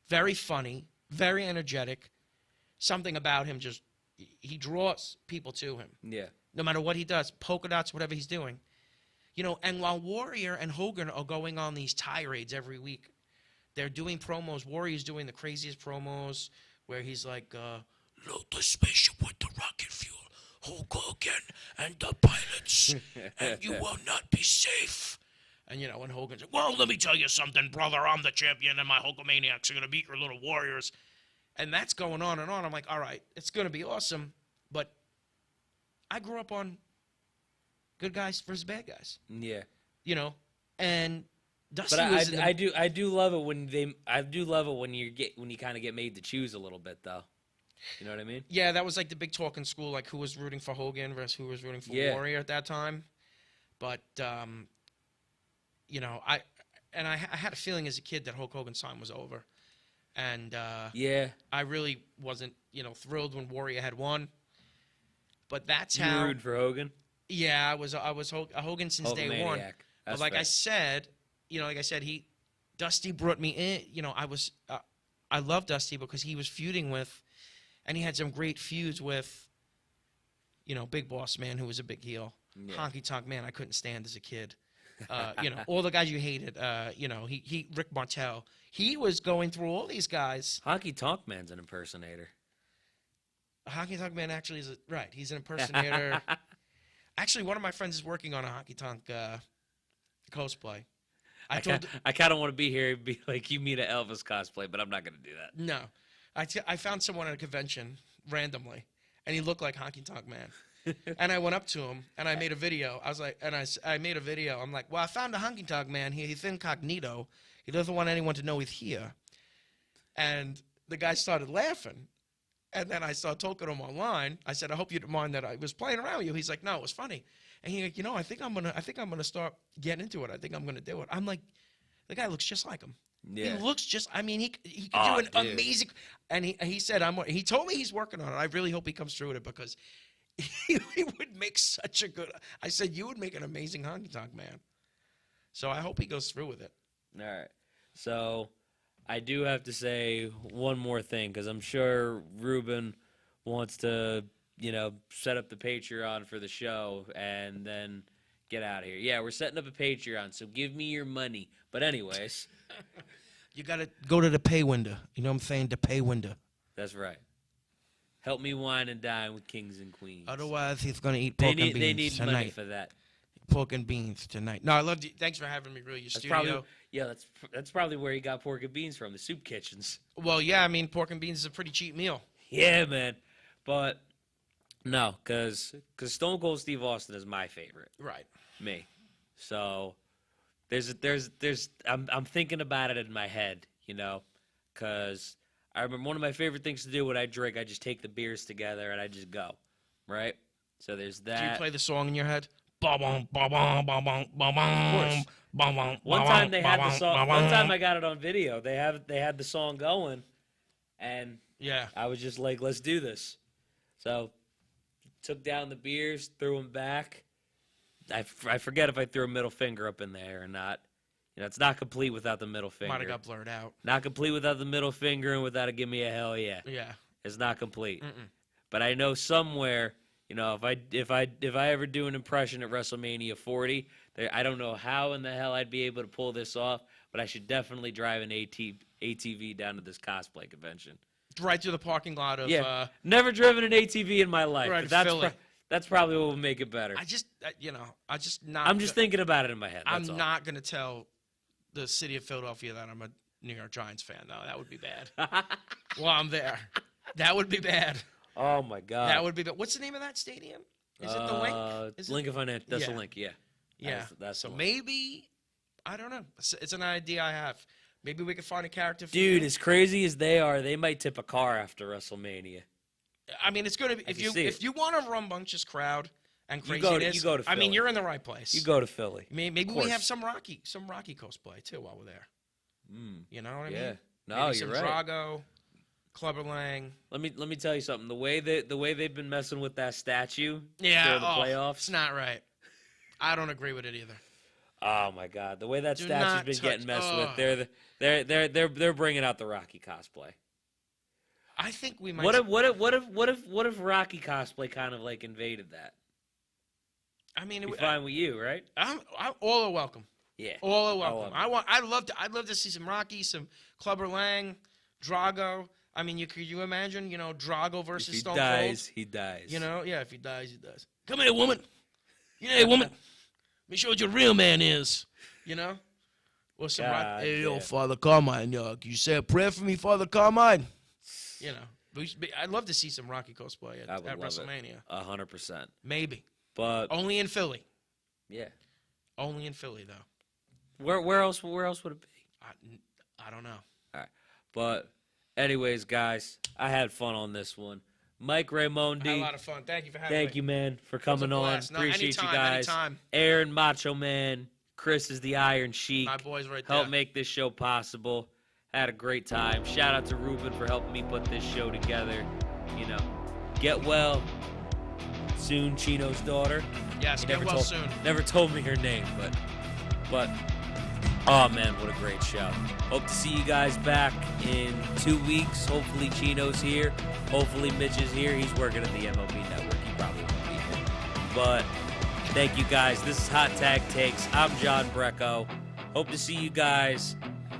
very funny, very energetic. Something about him just, he draws people to him. Yeah. No matter what he does, polka dots, whatever he's doing. You know, and while Warrior and Hogan are going on these tirades every week, they're doing promos. Warrior's doing the craziest promos where he's like, load the spaceship with the rocket fuel, Hulk Hogan and the pilots, and you will not be safe. And, you know, when Hogan's like, well, let me tell you something, brother. I'm the champion, and my Hulkamaniacs are going to beat your little Warriors. And that's going on and on. I'm like, all right, it's going to be awesome. But I grew up on good guys versus bad guys. Yeah. You know, and Dusty But was I do love it when when you kind of get made to choose a little bit though. You know what I mean? Yeah, that was like the big talk in school, like who was rooting for Hogan versus who was rooting for Warrior at that time. But you know, I had a feeling as a kid that Hulk Hogan's time was over, and yeah, I really wasn't, you know, thrilled when Warrior had won. But that's you how. rooted for Hogan. Yeah, I was Hogan since day one. But like I said, you know, Dusty brought me in. You know, I love Dusty because he was feuding with, and he had some great feuds with, you know, Big Boss Man, who was a big heel. Yeah. Honky Tonk Man, I couldn't stand as a kid. You know, all the guys you hated. You know, Rick Martel. He was going through all these guys. Honky Tonk Man's an impersonator. Honky Tonk Man actually is right. He's an impersonator. Actually, one of my friends is working on a Honky Tonk cosplay. I kind of want to be here and be like, you meet an Elvis cosplay, but I'm not going to do that. No. I found someone at a convention randomly, and he looked like Honky Tonk Man. And I went up to him, and I made a video. I was like, I made a video. I'm like, well, I found a Honky Tonk Man. He's incognito. He doesn't want anyone to know he's here. And the guy started laughing. And then I started talking to him online. I said, I hope you don't mind that I was playing around with you. He's like, no, it was funny. And he's like, you know, I think I'm gonna start getting into it. I think I'm gonna do it. I'm like, the guy looks just like him. Yeah. He looks just. I mean, he could do an amazing. And he said, he told me he's working on it. I really hope he comes through with it because he would make such a good. I said, you would make an amazing Honky Tonk Man. So I hope he goes through with it. All right. So I do have to say one more thing because I'm sure Ruben wants to, you know, set up the Patreon for the show and then get out of here. Yeah, we're setting up a Patreon, so give me your money. But anyways. You got to go to the pay window. You know what I'm saying? The pay window. That's right. Help me wine and dine with kings and queens. Otherwise, he's going to eat pork and beans tonight. They need money for that. Pork and beans tonight. No, I love you. Thanks for having me, really. Your studio. That's probably where he got pork and beans from, the soup kitchens. Well, yeah, I mean, pork and beans is a pretty cheap meal. Yeah, man. But no, because Stone Cold Steve Austin is my favorite. Right. Me. So I'm thinking about it in my head, you know, because I remember one of my favorite things to do when I drink, I just take the beers together and I just go, right? So there's that. Do you play the song in your head? Of course. One time they had the song. One time I got it on video. They had the song going, and yeah, I was just like, let's do this. So took down the beers, threw them back. I forget if I threw a middle finger up in there or not. You know, it's not complete without the middle finger. Might have got blurred out. Not complete without the middle finger and without a give me a hell yeah. Yeah. It's not complete. But I know somewhere, you know, if I ever do an impression at WrestleMania 40, I don't know how in the hell I'd be able to pull this off, but I should definitely drive an ATV down to this cosplay convention. Right through the parking lot of. Yeah. Never driven an ATV in my life. Right, but that's probably what will make it better. I'm just thinking about it in my head. I'm not going to tell the city of Philadelphia that I'm a New York Giants fan. No, that would be bad. Well, I'm there. That would be bad. Oh, my God. That would be bad. What's the name of that stadium? Is it the Link? Lincoln Financial. That's the Link, yeah. Yeah. That's so maybe, I don't know. It's an idea I have. Maybe we could find a character for Dude, as crazy as they are, they might tip a car after WrestleMania. I mean, it's going to be if you want a rambunctious crowd and craziness. You go to Philly. I mean, you're in the right place. You go to Philly. Maybe we have some Rocky cosplay too while we're there. You know what I mean? No, maybe you're some right. Drago, Clubber Lang. Let me tell you something. The way they've been messing with that statue during the playoffs. It's not right. I don't agree with it either. Oh my God, the way that Do statue's not been touch- getting messed oh. with, they're bringing out the Rocky cosplay. I think we might. What if Rocky cosplay kind of like invaded that? I mean, Be fine with you, right? All are welcome. Yeah, All are welcome. I'd love to see some Rocky, some Clubber Lang, Drago. I mean, could you imagine, Drago versus if he Stone dies, Cold? he dies. Yeah, if he dies, he dies. Come here, woman. Yeah, woman. Let me show what your real man is. Or some God Hey, yo, damn. Father Carmine, can you say a prayer for me, Father Carmine? I'd love to see some Rocky cosplay I at would love WrestleMania. 100%. Maybe. But Only in Philly. yeah, Only in Philly, though. where else would it be? I don't know. All right, but anyways, guys, I had fun on this one. Mike Raimondi, I had a lot of fun. Thank you for having me. thank you, man, for coming on. blast. No, Appreciate anytime, you guys. anytime. Aaron, Macho Man, Chris is the Iron Sheik. My boys right there. Help make this show possible. Had a great time. Shout out to Ruben for helping me put this show together. Get well soon, Chino's daughter. Yes, get well soon. Never told me her name, but oh man, what a great show. Hope to see you guys back in 2 weeks. Hopefully Chino's here. Hopefully Mitch is here. He's working at the MLB Network. He probably won't be here. But thank you guys. This is Hot Tag Takes. I'm John Brecco. Hope to see you guys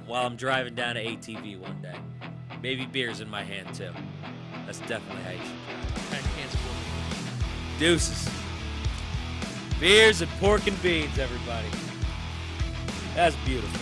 while I'm driving down to ATV one day. Maybe beers in my hand too. That's definitely how you should drive. Deuces. Beers and pork and beans, everybody. That's beautiful.